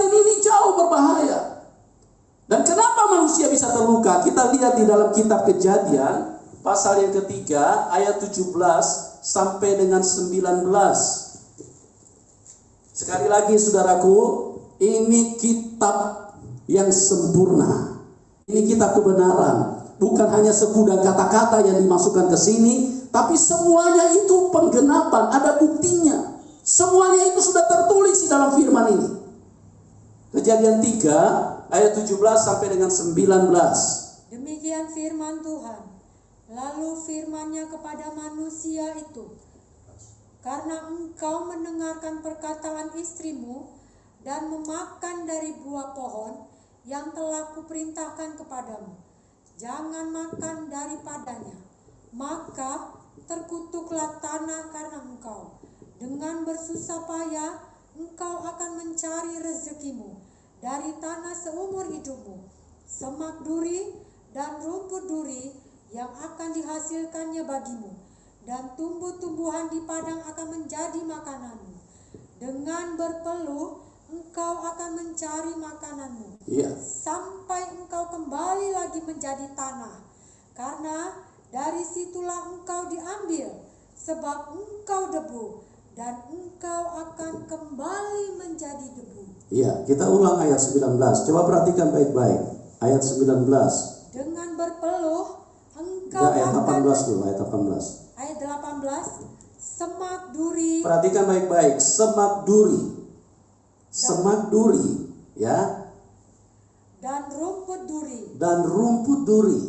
ini jauh berbahaya. Dan kenapa manusia bisa terluka? Kita lihat di dalam kitab Kejadian, pasal yang ketiga, ayat 17 sampai dengan 19. Sekali lagi saudaraku, ini kitab yang sempurna. Ini kitab kebenaran. Bukan hanya segudang kata-kata yang dimasukkan ke sini, tapi semuanya itu penggenapan, ada buktinya. Semuanya itu sudah tertulis di dalam firman ini. Kejadian 3 ayat 17 sampai dengan 19. Demikian firman Tuhan. Lalu firman-Nya kepada manusia itu, karena engkau mendengarkan perkataan istrimu dan memakan dari buah pohon yang telah kuperintahkan kepadamu, jangan makan daripadanya, maka terkutuklah tanah karena engkau. Dengan bersusah payah engkau akan mencari rezekimu dari tanah seumur hidupmu. Semak duri dan rumput duri yang akan dihasilkannya bagimu, dan tumbuh-tumbuhan di padang akan menjadi makananmu. Dengan berpeluh engkau akan mencari makananmu, sampai engkau kembali lagi menjadi tanah, karena dari situlah engkau diambil, sebab engkau debu, dan engkau akan kembali menjadi debu. Iya, kita ulang ayat 19. Coba perhatikan baik-baik. Ayat 19. Dengan berpeluh engkau ayat 18 dulu, ayat 18. Ayat 18. Semak duri. Perhatikan baik-baik. Semak duri. Semak duri, ya. Dan rumput duri. Dan rumput duri.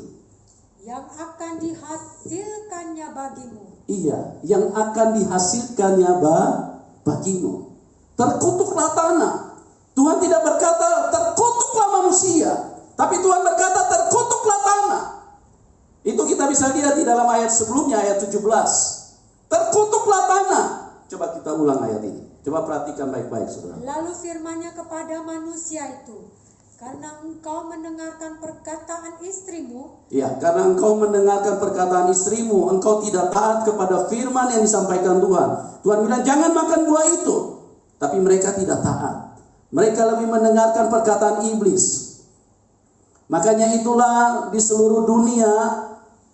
Yang akan dihasilkannya bagimu. Iya, yang akan dihasilkannya bagimu. Terkutuklah tanah. Tuhan tidak berkata terkutuklah manusia, tapi Tuhan berkata terkutuklah tanah. Itu kita bisa lihat di dalam ayat sebelumnya, ayat 17. Terkutuklah tanah. Coba kita ulang ayat ini. Coba perhatikan baik-baik, saudara. Lalu firman-Nya kepada manusia itu, karena engkau mendengarkan perkataan istrimu, Ya, karena engkau mendengarkan perkataan istrimu, engkau tidak taat kepada firman yang disampaikan Tuhan. Tuhan bilang jangan makan buah itu, tapi mereka tidak taat. Mereka lebih mendengarkan perkataan iblis. Makanya itulah di seluruh dunia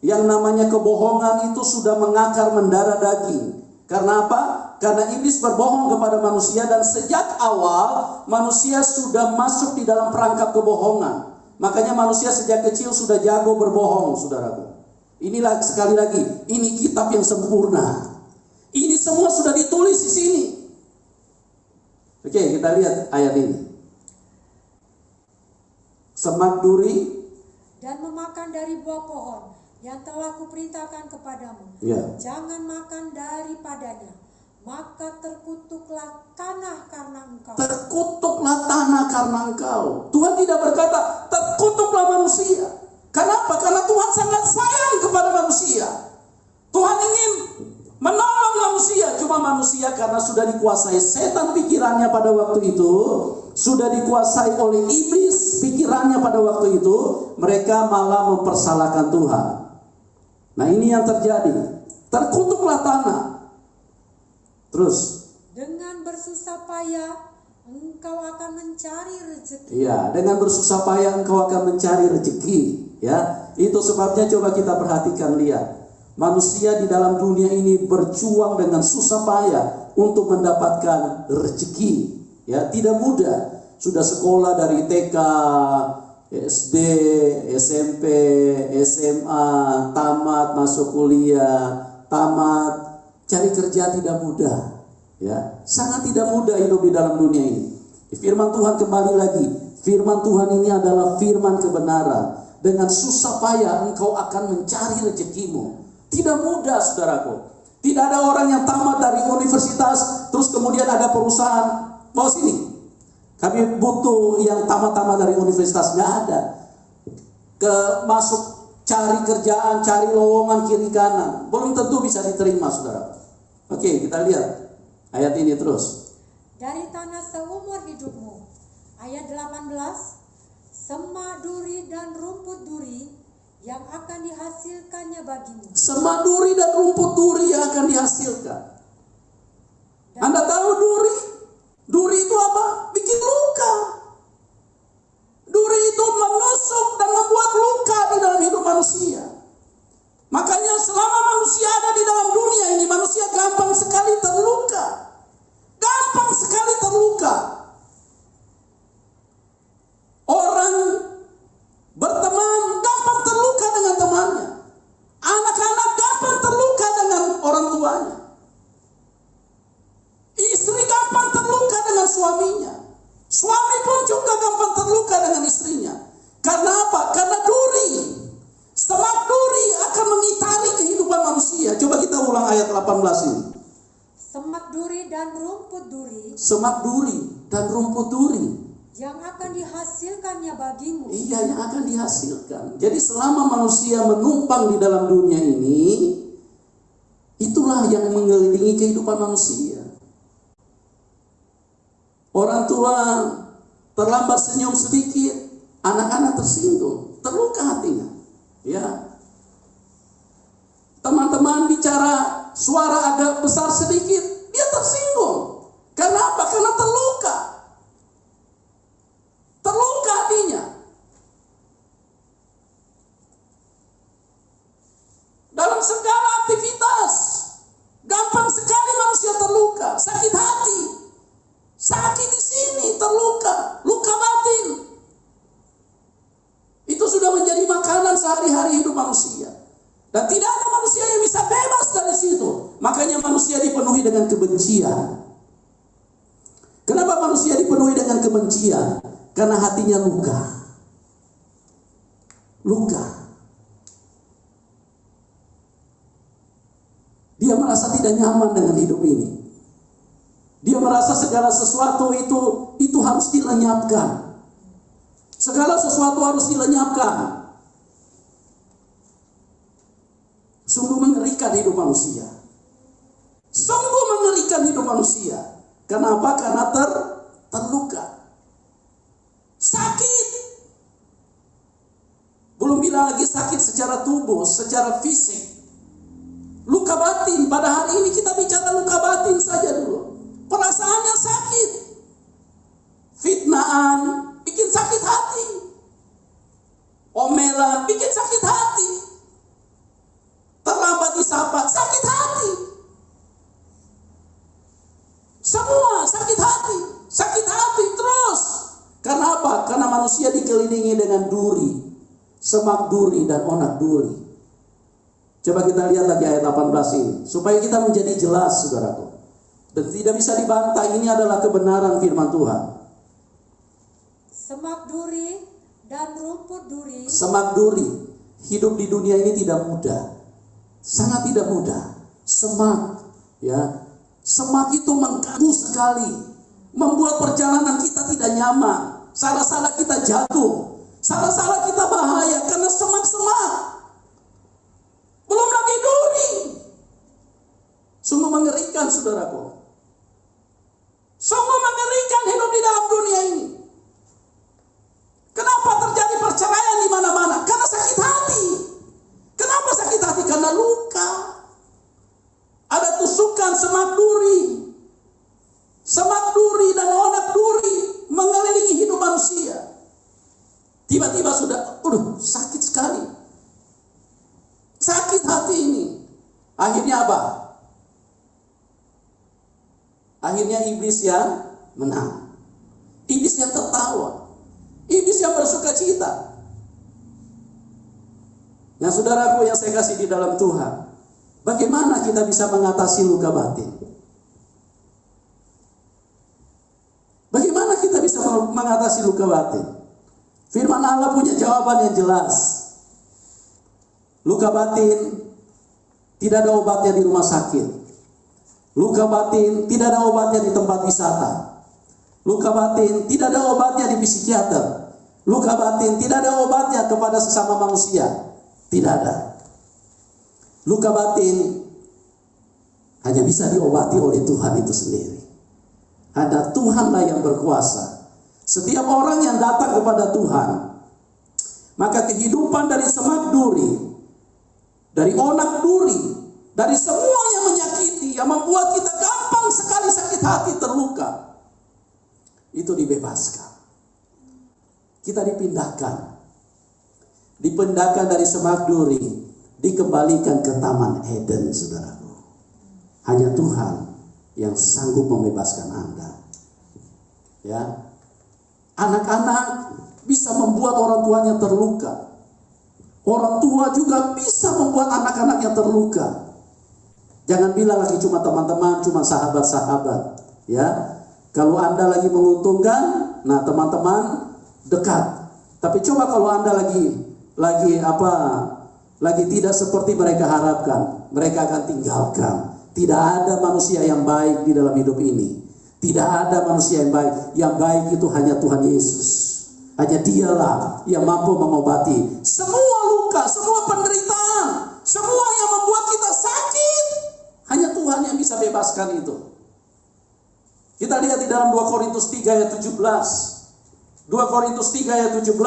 yang namanya kebohongan itu sudah mengakar mendarah daging. Karena apa? Karena iblis berbohong kepada manusia, dan sejak awal manusia sudah masuk di dalam perangkap kebohongan. Makanya manusia sejak kecil sudah jago berbohong, saudaraku. Inilah sekali lagi, ini kitab yang sempurna. Ini semua sudah ditulis di sini. Oke, kita lihat ayat ini. Semak duri dan memakan dari buah pohon yang telah kuperintahkan kepadamu. Ya. Jangan makan daripadanya, maka terkutuklah tanah karena engkau. Terkutuklah tanah karena engkau. Tuhan tidak berkata terkutuklah manusia. Kenapa? Karena Tuhan sangat sayang kepada manusia. Tuhan ingin menolong manusia. Cuma manusia karena sudah dikuasai setan pikirannya pada waktu itu, sudah dikuasai oleh iblis pikirannya pada waktu itu, mereka malah mempersalahkan Tuhan. Nah, ini yang terjadi. Terkutuklah tanah. Terus, dengan bersusah payah engkau akan mencari rezeki. iya, dengan bersusah payah engkau akan mencari rezeki. Ya, itu sebabnya coba kita perhatikan, lihat. Manusia di dalam dunia ini berjuang dengan susah payah untuk mendapatkan rezeki. Ya, tidak mudah. Sudah sekolah dari TK, SD, SMP, SMA, tamat, masuk kuliah, tamat, cari kerja tidak mudah. Ya, sangat tidak mudah hidup di dalam dunia ini. Firman Tuhan kembali lagi, firman Tuhan ini adalah firman kebenaran. Dengan susah payah engkau akan mencari rezekimu. Tidak mudah, saudaraku. Tidak ada orang yang tamat dari universitas terus kemudian ada perusahaan, mau sini, kami butuh yang tamat-tamat dari universitas. Nggak ada. Masuk cari kerjaan, cari lowongan kiri kanan, belum tentu bisa diterima, saudara. Oke, kita lihat ayat ini terus. Dari tanah seumur hidupmu. Ayat 18. Semak duri dan rumput duri yang akan dihasilkannya bagimu. Semak duri dan rumput duri yang akan dihasilkan. Anda tahu duri? Duri itu apa? Bikin luka. Duri itu menusuk dan membuat luka di dalam hidup manusia. Makanya selama manusia ada di dalam dunia ini, manusia gampang sekali terluka. Gampang sekali terluka. Orang berteman gampang terluka dengan temannya. Anak-anak gampang terluka dengan orang tuanya. Istri gampang terluka dengan suaminya. Suami pun juga gampang terluka dengan istrinya. Karena apa? Karena duri. Semak duri akan mengitari kehidupan manusia. Coba kita ulang ayat 18 ini. Semak duri dan rumput duri. Semak duri dan rumput duri yang akan dihasilkannya bagimu. Iya, yang akan dihasilkan. Jadi selama manusia menumpang di dalam dunia ini, itulah yang mengelilingi kehidupan manusia. Orang tua terlambat senyum sedikit, anak-anak tersinggung, terluka hatinya. Ya. Teman-teman bicara suara agak besar sedikit, dia tersinggung. Karena apa? Karena terluka. Terluka hatinya. Dalam segala aktivitas, gampang sekali manusia terluka, sakit hati, sakit di sini, terluka, luka batin. Itu sudah menjadi makanan sehari-hari hidup manusia. Dan tidak ada manusia yang bisa bebas dari situ. Makanya manusia dipenuhi dengan kebencian. Kenapa manusia dipenuhi dengan kebencian? Karena hatinya luka. Luka. Dia merasa tidak nyaman dengan hidup ini. Dia merasa segala sesuatu itu harus dilenyapkan. Segala sesuatu harus dilenyapkan. mengerikan hidup manusia. Sungguh mengerikan hidup manusia. Kenapa? Karena terluka. Sakit. Belum bilang lagi sakit secara tubuh, secara fisik. Luka batin. Pada hari ini kita bicara luka batin saja dulu. Perasaannya sakit. Fitnahan bikin sakit hati. Omelan bikin sakit hati. Terlambat disapa sakit hati. Semua sakit hati. Sakit hati terus. Karena apa? Karena manusia dikelilingi dengan duri. Semak duri dan onak duri. Coba kita lihat lagi ayat 18 ini. Supaya kita menjadi jelas, saudaraku. Dan tidak bisa dibantah, ini adalah kebenaran firman Tuhan. Semak duri dan rumput duri. Semak duri. Hidup di dunia ini tidak mudah. Sangat tidak mudah. Semak. Ya. Semak itu mengganggu sekali. Membuat perjalanan kita tidak nyaman. Salah-salah kita jatuh. Salah-salah kita bahaya karena semak-semak. Belum lagi duri. Sungguh mengerikan, saudaraku. Sungguh mengerikan hidup di dalam dunia ini. Kenapa terjadi perceraian di mana-mana? Karena sakit hati. Kenapa sakit hati? Karena luka. Ada tusukan semak duri. Semak duri dan onak duri mengelilingi hidup manusia. Tiba-tiba sudah, sakit sekali. Sakit hati ini. Akhirnya apa? Akhirnya iblis yang menang. Iblis yang tertawa. Iblis yang bersuka cita. Nah, saudaraku yang saya kasih di dalam Tuhan, bagaimana kita bisa mengatasi luka batin? Bagaimana kita bisa mengatasi luka batin? Firman Allah punya jawaban yang jelas. Luka batin tidak ada obatnya di rumah sakit. Luka batin tidak ada obatnya di tempat wisata. Luka batin tidak ada obatnya di psikiater. Luka batin tidak ada obatnya kepada sesama manusia. Tidak ada. Luka batin hanya bisa diobati oleh Tuhan itu sendiri. Hanya Tuhanlah yang berkuasa. Setiap orang yang datang kepada Tuhan, maka kehidupan dari semak duri, dari onak duri, dari semua yang menyakiti, yang membuat kita gampang sekali sakit hati, terluka, itu dibebaskan. Kita dipindahkan dari semak duri, dikembalikan ke Taman Eden, saudaraku. Hanya Tuhan yang sanggup membebaskan Anda. Ya, anak-anak bisa membuat orang tuanya terluka. Orang tua juga bisa membuat anak-anaknya terluka. Jangan bilang lagi cuma teman-teman, cuma sahabat-sahabat. Ya, kalau Anda lagi menguntungkan, nah teman-teman dekat. Tapi coba kalau Anda lagi tidak seperti mereka harapkan, mereka akan tinggalkan. Tidak ada manusia yang baik di dalam hidup ini. Tidak ada manusia yang baik. Yang baik itu hanya Tuhan Yesus. Hanya Dialah yang mampu mengobati semua luka, semua penderitaan, semua yang membuat kita sakit. Hanya Tuhan yang bisa bebaskan itu. Kita lihat di dalam 2 Korintus 3 ayat 17. 2 Korintus 3 ayat 17.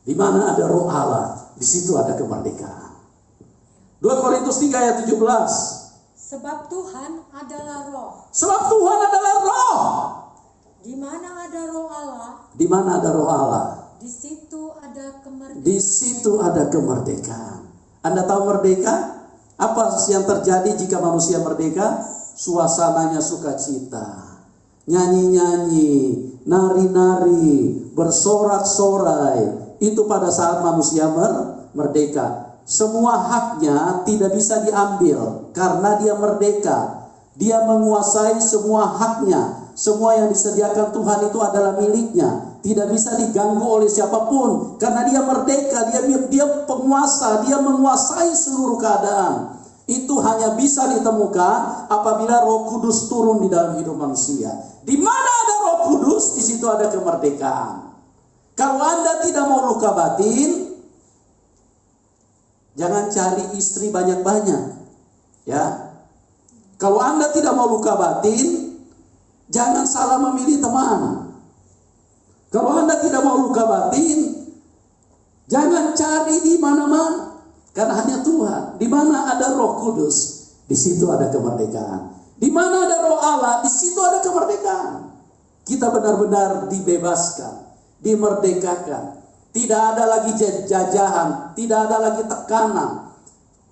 Di mana ada roh Allah, di situ ada kemerdekaan. 2 Korintus 3 ayat 17. Sebab Tuhan adalah roh. Sebab Tuhan adalah roh. Di mana ada roh Allah, di mana ada roh Allah, di situ ada kemerdekaan. Di situ ada kemerdekaan. Anda tahu merdeka? Apa yang terjadi jika manusia merdeka? Suasananya sukacita. Nyanyi-nyanyi, nari-nari, bersorak-sorai. Itu pada saat manusia merdeka. Semua haknya tidak bisa diambil karena dia merdeka. Dia menguasai semua haknya. Semua yang disediakan Tuhan itu adalah miliknya. Tidak bisa diganggu oleh siapapun karena dia merdeka, dia penguasa, dia menguasai seluruh keadaan. Itu hanya bisa ditemukan apabila Roh Kudus turun di dalam hidup manusia. Di mana ada Roh Kudus, di situ ada kemerdekaan. Kalau Anda tidak mau luka batin, Jangan cari istri banyak-banyak. Ya. Kalau Anda tidak mau luka batin, jangan salah memilih teman. Kalau Anda tidak mau luka batin, jangan cari di mana-mana. Karena hanya Tuhan. Di mana ada Roh Kudus, di situ ada kemerdekaan. Di mana ada Roh Allah, di situ ada kemerdekaan. Kita benar-benar dibebaskan, dimerdekakan. Tidak ada lagi jajahan, tidak ada lagi tekanan.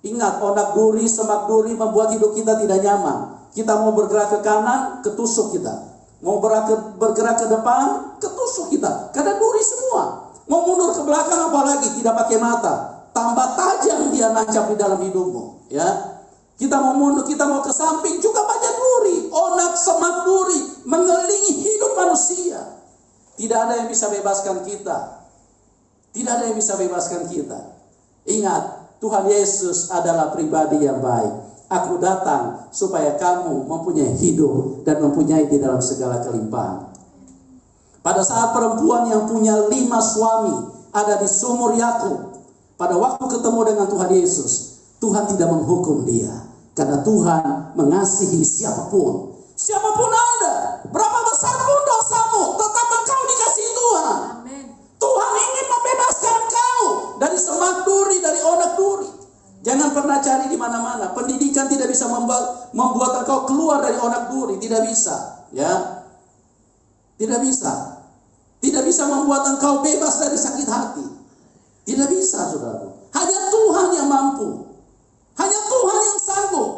Ingat, onak duri, semak duri membuat hidup kita tidak nyaman. Kita mau bergerak ke kanan, ketusuk kita. Mau bergerak ke depan, ketusuk kita. Karena duri semua. Mau mundur ke belakang apalagi, tidak pakai mata. Tambah tajam dia nancap di dalam hidupmu. Ya. Kita mau mundur, kita mau ke samping, juga banyak duri. Onak, semak duri mengelilingi hidup manusia. Tidak ada yang bisa bebaskan kita. Tidak ada yang bisa bebaskan kita. Ingat, Tuhan Yesus adalah pribadi yang baik. Aku datang supaya kamu mempunyai hidup dan mempunyai di dalam segala kelimpahan. Pada saat perempuan yang punya 5 suami ada di sumur Yakub, pada waktu ketemu dengan Tuhan Yesus, Tuhan tidak menghukum dia. Karena Tuhan mengasihi siapapun. Siapapun Anda, berapa besar pun dosamu, tetap engkau dikasihi Tuhan. Amin. Tuhan ingin membebaskan kau dari semak duri, dari onak duri. Jangan pernah cari di mana-mana. Pendidikan tidak bisa membuat engkau keluar dari onak duri. Tidak bisa. Ya, tidak bisa. Tidak bisa membuat engkau bebas dari sakit hati. Tidak bisa, saudaraku. Hanya Tuhan yang mampu. Hanya Tuhan yang sanggup.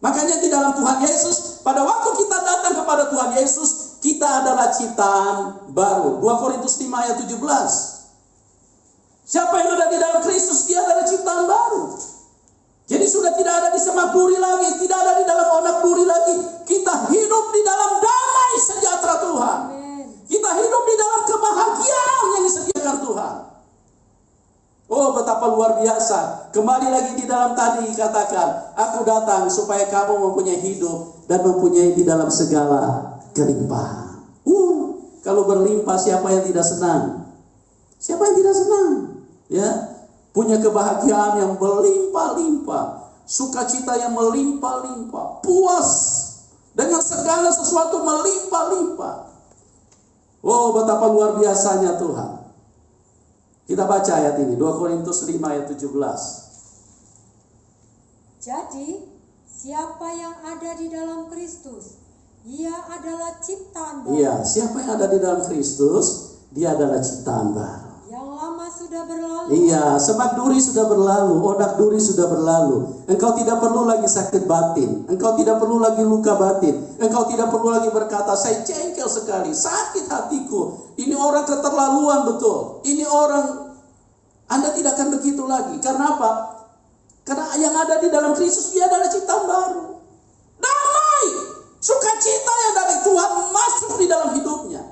Makanya di dalam Tuhan Yesus, pada waktu kita datang kepada Tuhan Yesus, kita adalah ciptaan baru. 2 Korintus 5 ayat 17. Siapa yang ada di dalam Kristus, dia adalah ciptaan baru. Jadi sudah tidak ada di semak duri lagi, tidak ada di dalam onak duri lagi. Kita hidup di dalam damai sejahtera Tuhan. Amin. Kita hidup di dalam kebahagiaan yang disediakan Tuhan. Oh, betapa luar biasa. Kembali lagi di dalam tadi katakan, aku datang supaya kamu mempunyai hidup dan mempunyai di dalam segala kelimpahan. Kalau berlimpah, siapa yang tidak senang? Siapa yang tidak senang? Ya, punya kebahagiaan yang berlimpah-limpah, sukacita yang melimpah-limpah, puas dengan segala sesuatu melimpah-limpah. Oh, betapa luar biasanya Tuhan. Kita baca ayat ini, 2 Korintus 5 ayat 17. Jadi, siapa yang ada di dalam Kristus, ia adalah ciptaan baru. Iya, siapa yang ada di dalam Kristus, dia adalah ciptaan baru. Yang lama sudah berlalu. Iya, semak duri sudah berlalu, odak duri sudah berlalu. Engkau tidak perlu lagi sakit batin. Engkau tidak perlu lagi luka batin. Engkau tidak perlu lagi berkata, saya jengkel sekali, sakit hatiku. Ini orang keterlaluan betul. Ini orang, Anda tidak akan begitu lagi. Karena apa? Karena yang ada di dalam Kristus, dia adalah ciptaan baru. Damai, sukacita yang dari Tuhan masuk di dalam hidupnya.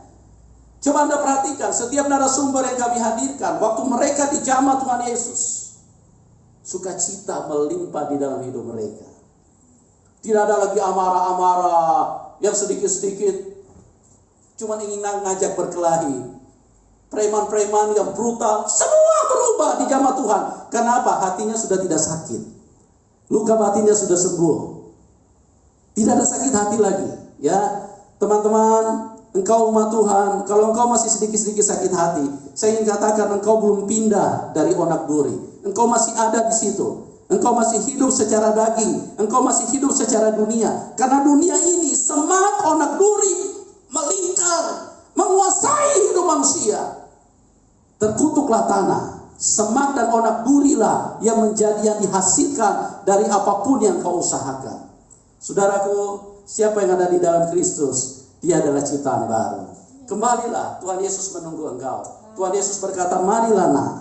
Coba Anda perhatikan, setiap narasumber yang kami hadirkan, waktu mereka dijamah Tuhan Yesus, sukacita melimpah di dalam hidup mereka. Tidak ada lagi amarah-amarah yang sedikit-sedikit cuma ingin ngajak berkelahi. Preman-preman yang brutal, semua berubah di jamah Tuhan. Kenapa? Hatinya sudah tidak sakit. Luka batinnya sudah sembuh. Tidak ada sakit hati lagi. Ya, teman-teman, engkau umat Tuhan, kalau engkau masih sedikit-sedikit sakit hati, saya ingin katakan engkau belum pindah dari onak duri. Engkau masih ada di situ. Engkau masih hidup secara daging. Engkau masih hidup secara dunia. Karena dunia ini semak onak duri melingkar, menguasai hidup manusia. Terkutuklah tanah. Semak dan onak durilah yang menjadi yang dihasilkan dari apapun yang kau usahakan. Saudaraku, siapa yang ada di dalam Kristus, dia adalah ciptaan baru. Kembalilah, Tuhan Yesus menunggu engkau. Tuhan Yesus berkata, marilah nak,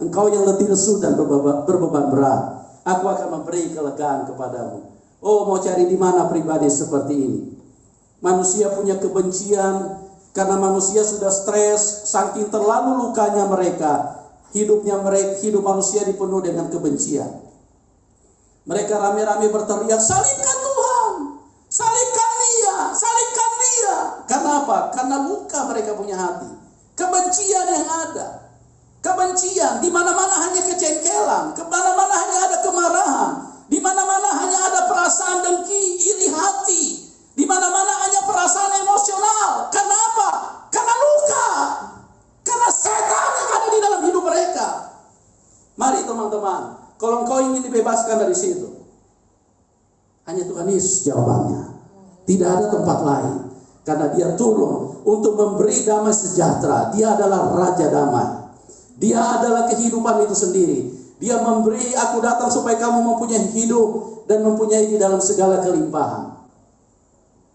engkau yang letih lesu dan berbeban berat, aku akan memberi kelegaan kepadamu. Oh, mau cari di mana pribadi seperti ini? Manusia punya kebencian karena manusia sudah stres, saking terlalu lukanya mereka. Hidup manusia dipenuhi dengan kebencian. Mereka rame-rame berteriak, salibkan Tuhan, salibkan dia, salibkan dia. Karena apa? Karena luka mereka punya hati. Kebencian yang ada. Kebencian, di mana-mana hanya kejengkelan. ketakutan, ke mana-mana hanya ada kemarahan, di mana-mana hanya ada perasaan dengki, iri hati, di mana-mana hanya perasaan emosional. Kenapa? Karena luka, karena setan yang ada di dalam hidup mereka. Mari teman-teman, kalau engkau ingin dibebaskan dari situ, hanya Tuhan Yesus jawabannya. Tidak ada tempat lain. Karena dia turun untuk memberi damai sejahtera. Dia adalah Raja Damai. Dia adalah kehidupan itu sendiri. Dia memberi, aku datang supaya kamu mempunyai hidup dan mempunyai di dalam segala kelimpahan.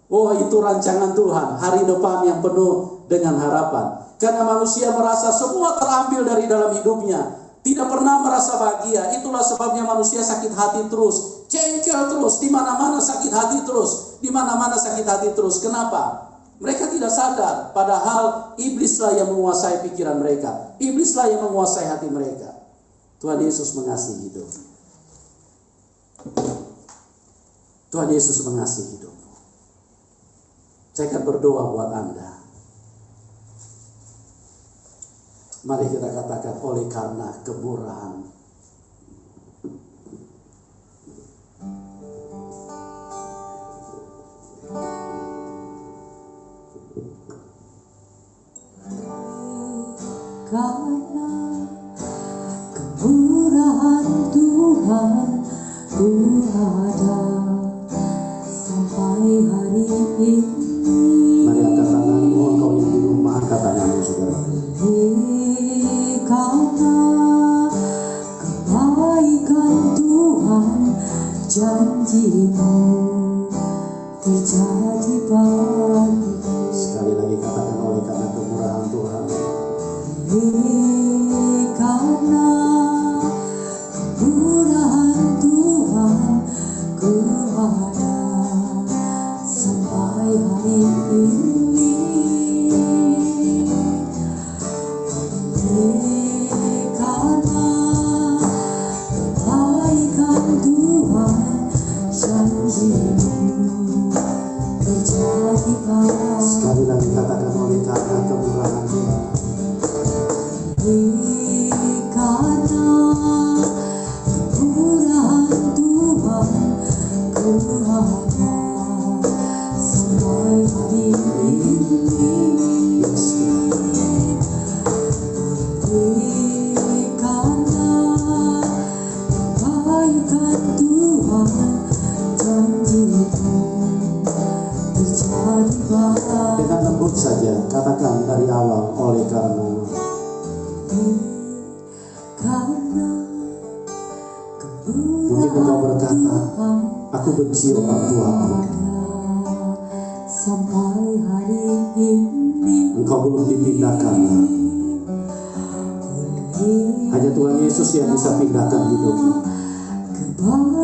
Oh, itu rancangan Tuhan. Hari depan yang penuh dengan harapan. Karena manusia merasa semua terambil dari dalam hidupnya. Tidak pernah merasa bahagia. Itulah sebabnya manusia sakit hati terus, jengkel terus, di mana-mana sakit hati terus, di mana-mana sakit hati terus. Kenapa? Mereka tidak sadar, padahal iblislah yang menguasai pikiran mereka. Iblislah yang menguasai hati mereka. Tuhan Yesus mengasihi hidup. Tuhan Yesus mengasihi hidup. Saya akan berdoa buat Anda. Mari kita katakan, oleh karena kemurahan. Karena kemurahan Tuhan, ku ada sampai hari ini. Mari angkat tanganmu, engkau yang di rumah, angkat tanganmu, saudara. Karena kebaikan Tuhan, janji-Mu terjadi bagiku. Sekali lagi katakan, oleh karena kemurahan Tuhan. Karena kemurahan Tuhan, ku ada sampai hari ini. Karena kebaikan Tuhan, janji-Mu terjadi bagiku. Sekali lagi katakan, oleh karena kemurahan Tuhan. Karena kemurahan Tuhan, ku ada sampai hari ini. Karena kebaikan Tuhan, janji-Mu terjadi bagiku. Dengan lembut saja, katakan dari awal, oleh karena. Mungkin engkau berkata, aku benci orang tuaku. Sampai hari ini Engkau belum dipindahkan. Hanya Tuhan Yesus yang bisa pindahkan hidupmu.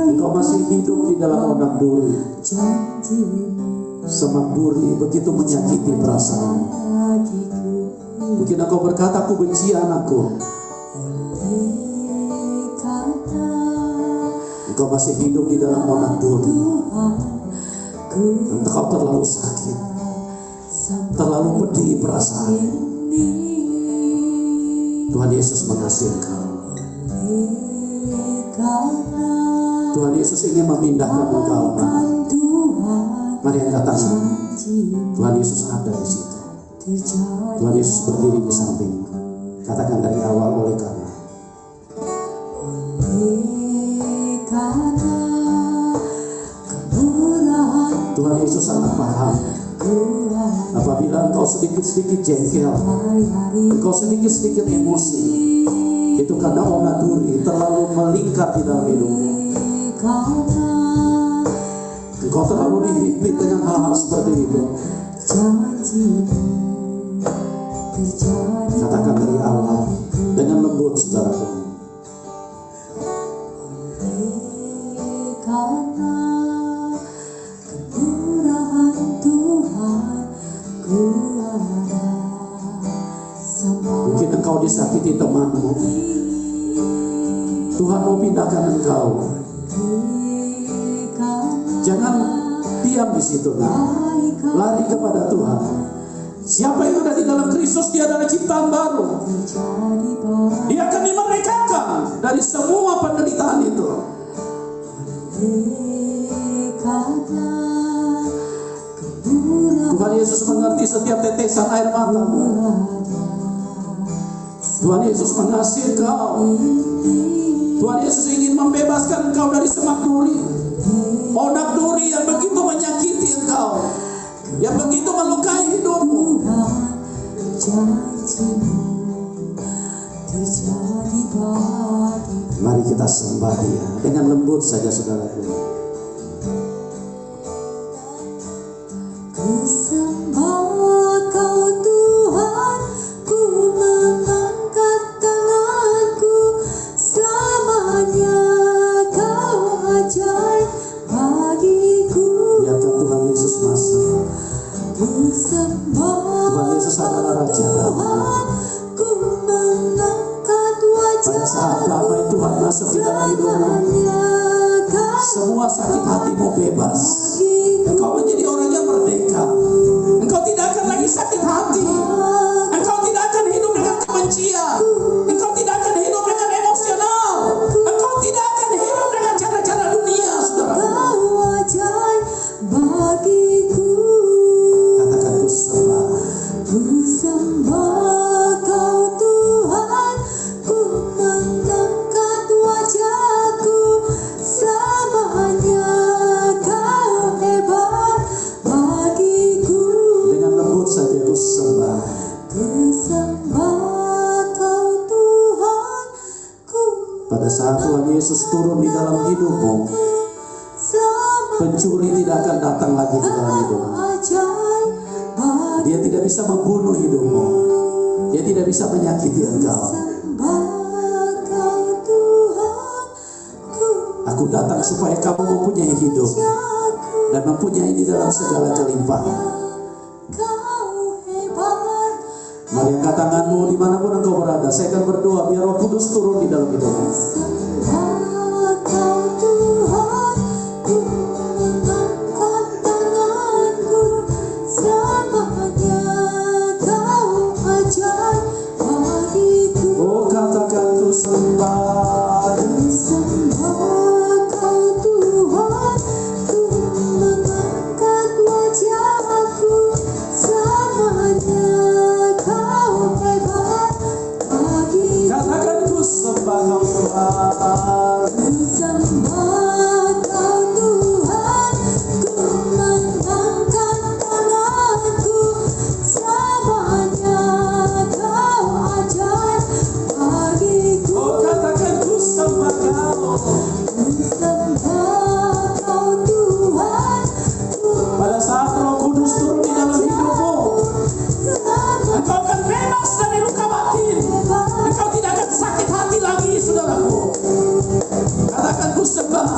Engkau masih hidup di dalam onak duri. Semak duri begitu menyakiti perasaan. Mungkin engkau berkata, aku benci anakku. Engkau masih hidup di dalam onak duri. Engkau terlalu sakit, terlalu pedih perasaan. Tuhan Yesus mengasihi engkau. Tuhan Yesus ingin memindahkan engkau. Mari angkat tangan. Tuhan Yesus ada di situ. Tuhan Yesus berdiri di sampingmu. Katakan dari awal, oleh karena. Tuhan Yesus sangat paham. Apabila engkau sedikit-sedikit jengkel, engkau sedikit-sedikit emosi, itu karena onak duri terlalu melingkar di dalam hidupmu. Engkau terlalu dihimpit dengan hal-hal seperti itu. Katakan dari awal dengan lembut, saudaraku. Karena kemurahan Tuhan, ku ada sampai. Mungkin engkau disakiti temanmu. Tuhan mau pindahkan engkau. Jangan diam di situ, nah. Lari kepada Tuhan. Siapa yang ada di dalam Kristus, dia adalah ciptaan baru. Dia akan dimerdekakan dari semua Yesus mengerti setiap tetesan air matamu. Tuhan Yesus mengasihi engkau. Tuhan Yesus ingin membebaskan engkau dari semak duri, onak duri yang begitu menyakiti engkau, yang begitu melukai hidupmu. Mari kita sembah Dia dengan lembut saja, saudaraku. Ku sembah Kau Tuhan, ku mengangkat tanganku, selamanya Kau ajaib bagiku. Biarkan Tuhan Yesus masuk. Ku sembah Tuhan Yesus adalah Raja damai. ku mengangkat Pada saat wajahku, damai Tuhan masuk di dalam hidupmu, selamanya Kau semua sakit hatimu bebas. Engkau menjadi orang yang merdeka. Engkau tidak akan lagi sakit hati. Engkau tidak akan hidup dengan kebencian. Engkau tidak akan hidup dengan emosional. Engkau tidak akan hidup dengan cara-cara dunia, saudara. Kau ajaib bagiku. Katakan ku sembah. Ku sembah Kau Tuhan, ku mengangkat wajahku, selamanya Kau hebat bagiku. Dengan lembut saja ku sembah. Ku sembah Kau Tuhan, ku Pada saat Tuhan Yesus turun di dalam hidupmu, pencuri tidak akan datang lagi di dalam hidupmu. ajaib bagiku. Dia tidak bisa membunuh hidupmu. Dia tidak bisa menyakiti engkau. Sembah Kau Tuhan, ku Aku datang supaya kamu mempunyai hidup dan mempunyai di dalam segala kelimpahan. Kau hebat. Mari angkat tanganmu dimanapun engkau berada. Saya akan berdoa biar Roh Kudus turun di dalam hidupmu. Sembah Kau Tuhan, ku mengangkat tanganku, selamanya Kau ajaib bagiku. Oh, katakan ku sembah. Ku sembah Kau Tuhan, ku mengangkat wajahku, selamanya Kau hebat bagiku. Katakan ku sembah kau Tuhan. Ku sembah Kau Tuhan, ku mengangkat tanganku, selamanya Kau ajaib bagiku. Oh, katakan ku sembah kau. Ku sembah Kau Tuhan, ku Pada saat Roh Kudus turun di dalam hidupmu, selamanya engkau akan bebas dari luka batin. Engkau tidak akan sakit hati lagi, saudaraku. Katakan ku sembah.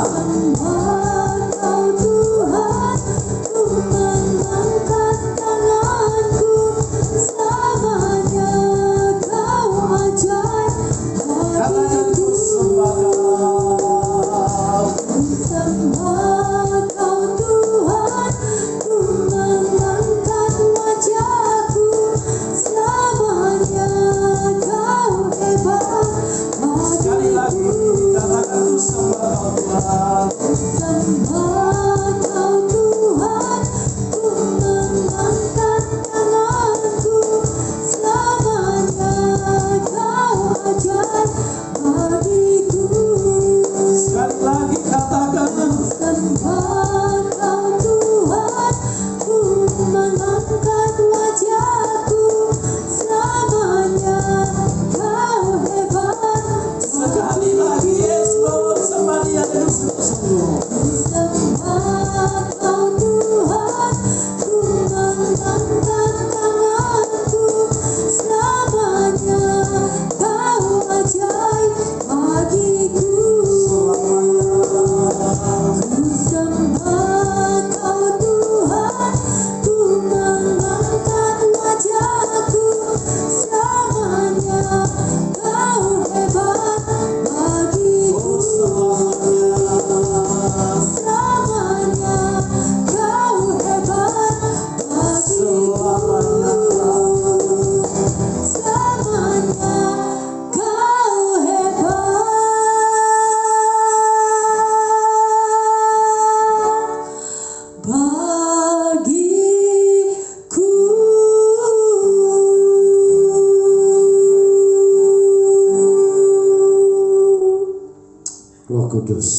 Roh Kudus,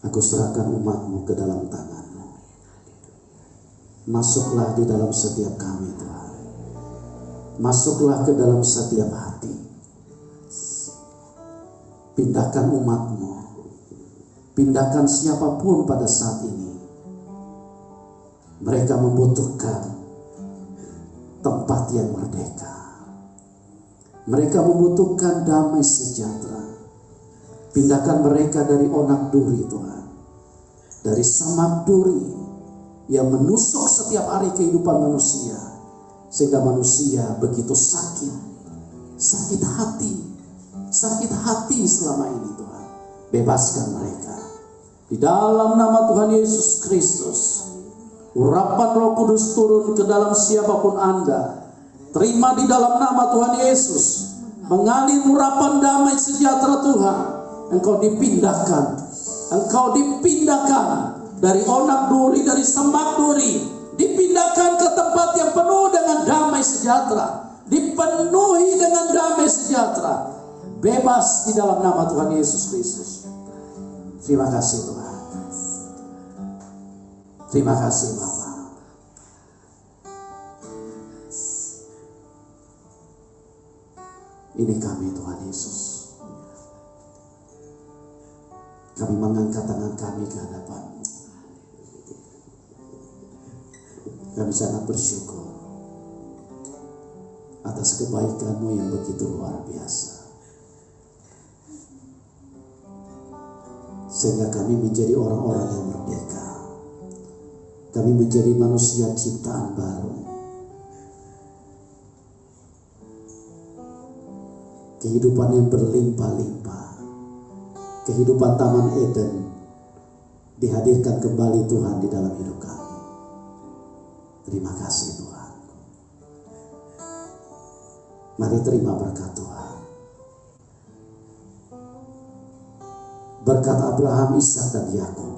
aku serahkan umat-Mu ke dalam tangan-Mu. Masuklah di dalam setiap kami, Tuhan. Masuklah ke dalam setiap hati. Pindahkan umat-Mu. Pindahkan siapapun pada saat ini. Mereka membutuhkan tempat yang merdeka. Mereka membutuhkan damai sejahtera. Pindahkan mereka dari onak duri, Tuhan. Dari samak duri yang menusuk setiap hari kehidupan manusia. Sehingga manusia begitu sakit. Sakit hati selama ini, Tuhan. Bebaskan mereka. Di dalam nama Tuhan Yesus Kristus. Urapan Roh Kudus turun ke dalam siapapun Anda. Terima di dalam nama Tuhan Yesus. Mengalir urapan damai sejahtera Tuhan. Engkau dipindahkan dari onak duri, dari semak duri, dipindahkan ke tempat yang penuh dengan damai sejahtera, dipenuhi dengan damai sejahtera, bebas di dalam nama Tuhan Yesus Kristus. Terima kasih Tuhan. Terima kasih Bapa. Ini kami Tuhan Yesus. Kami mengangkat tangan kami ke hadapan-Mu. Kami sangat bersyukur atas kebaikan-Mu yang begitu luar biasa. Sehingga kami menjadi orang-orang yang merdeka. Kami menjadi manusia ciptaan baru. Kehidupan yang berlimpah-limpah. Kehidupan Taman Eden dihadirkan kembali Tuhan di dalam hidup kami. Terima kasih Tuhan. Mari terima berkat Tuhan. Berkat Abraham, Ishak dan Yakub.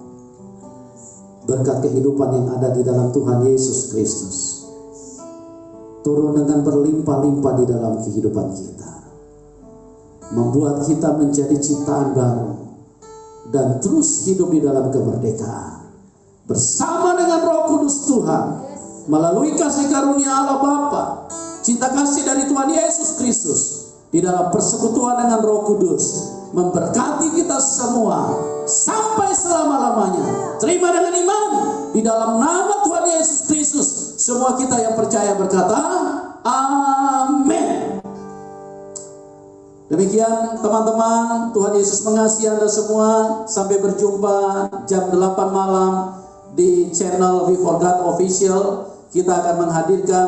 Berkat kehidupan yang ada di dalam Tuhan Yesus Kristus. Turun dengan berlimpah-limpah di dalam kehidupan kita. Membuat kita menjadi ciptaan baru. Dan terus hidup di dalam kemerdekaan. Bersama dengan Roh Kudus Tuhan. Melalui kasih karunia Allah Bapa. Cinta kasih dari Tuhan Yesus Kristus. Di dalam persekutuan dengan Roh Kudus. Memberkati kita semua. Sampai selama-lamanya. Terima dengan iman. Di dalam nama Tuhan Yesus Kristus. Semua kita yang percaya berkata. Amin. Demikian teman-teman, Tuhan Yesus mengasihi Anda semua. Sampai berjumpa jam 8 malam di channel We For God Official. Kita akan menghadirkan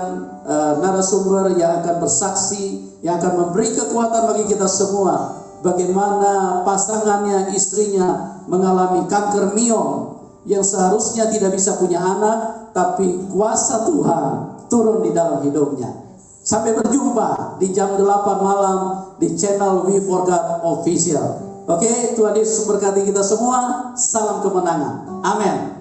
narasumber yang akan bersaksi, yang akan memberi kekuatan bagi kita semua. Bagaimana pasangannya, istrinya mengalami kanker miom yang seharusnya tidak bisa punya anak, tapi kuasa Tuhan turun di dalam hidupnya. Sampai berjumpa di jam 8 malam di channel We For God Official. Oke, Tuhan Yesus berkati kita semua. Salam kemenangan. Amin.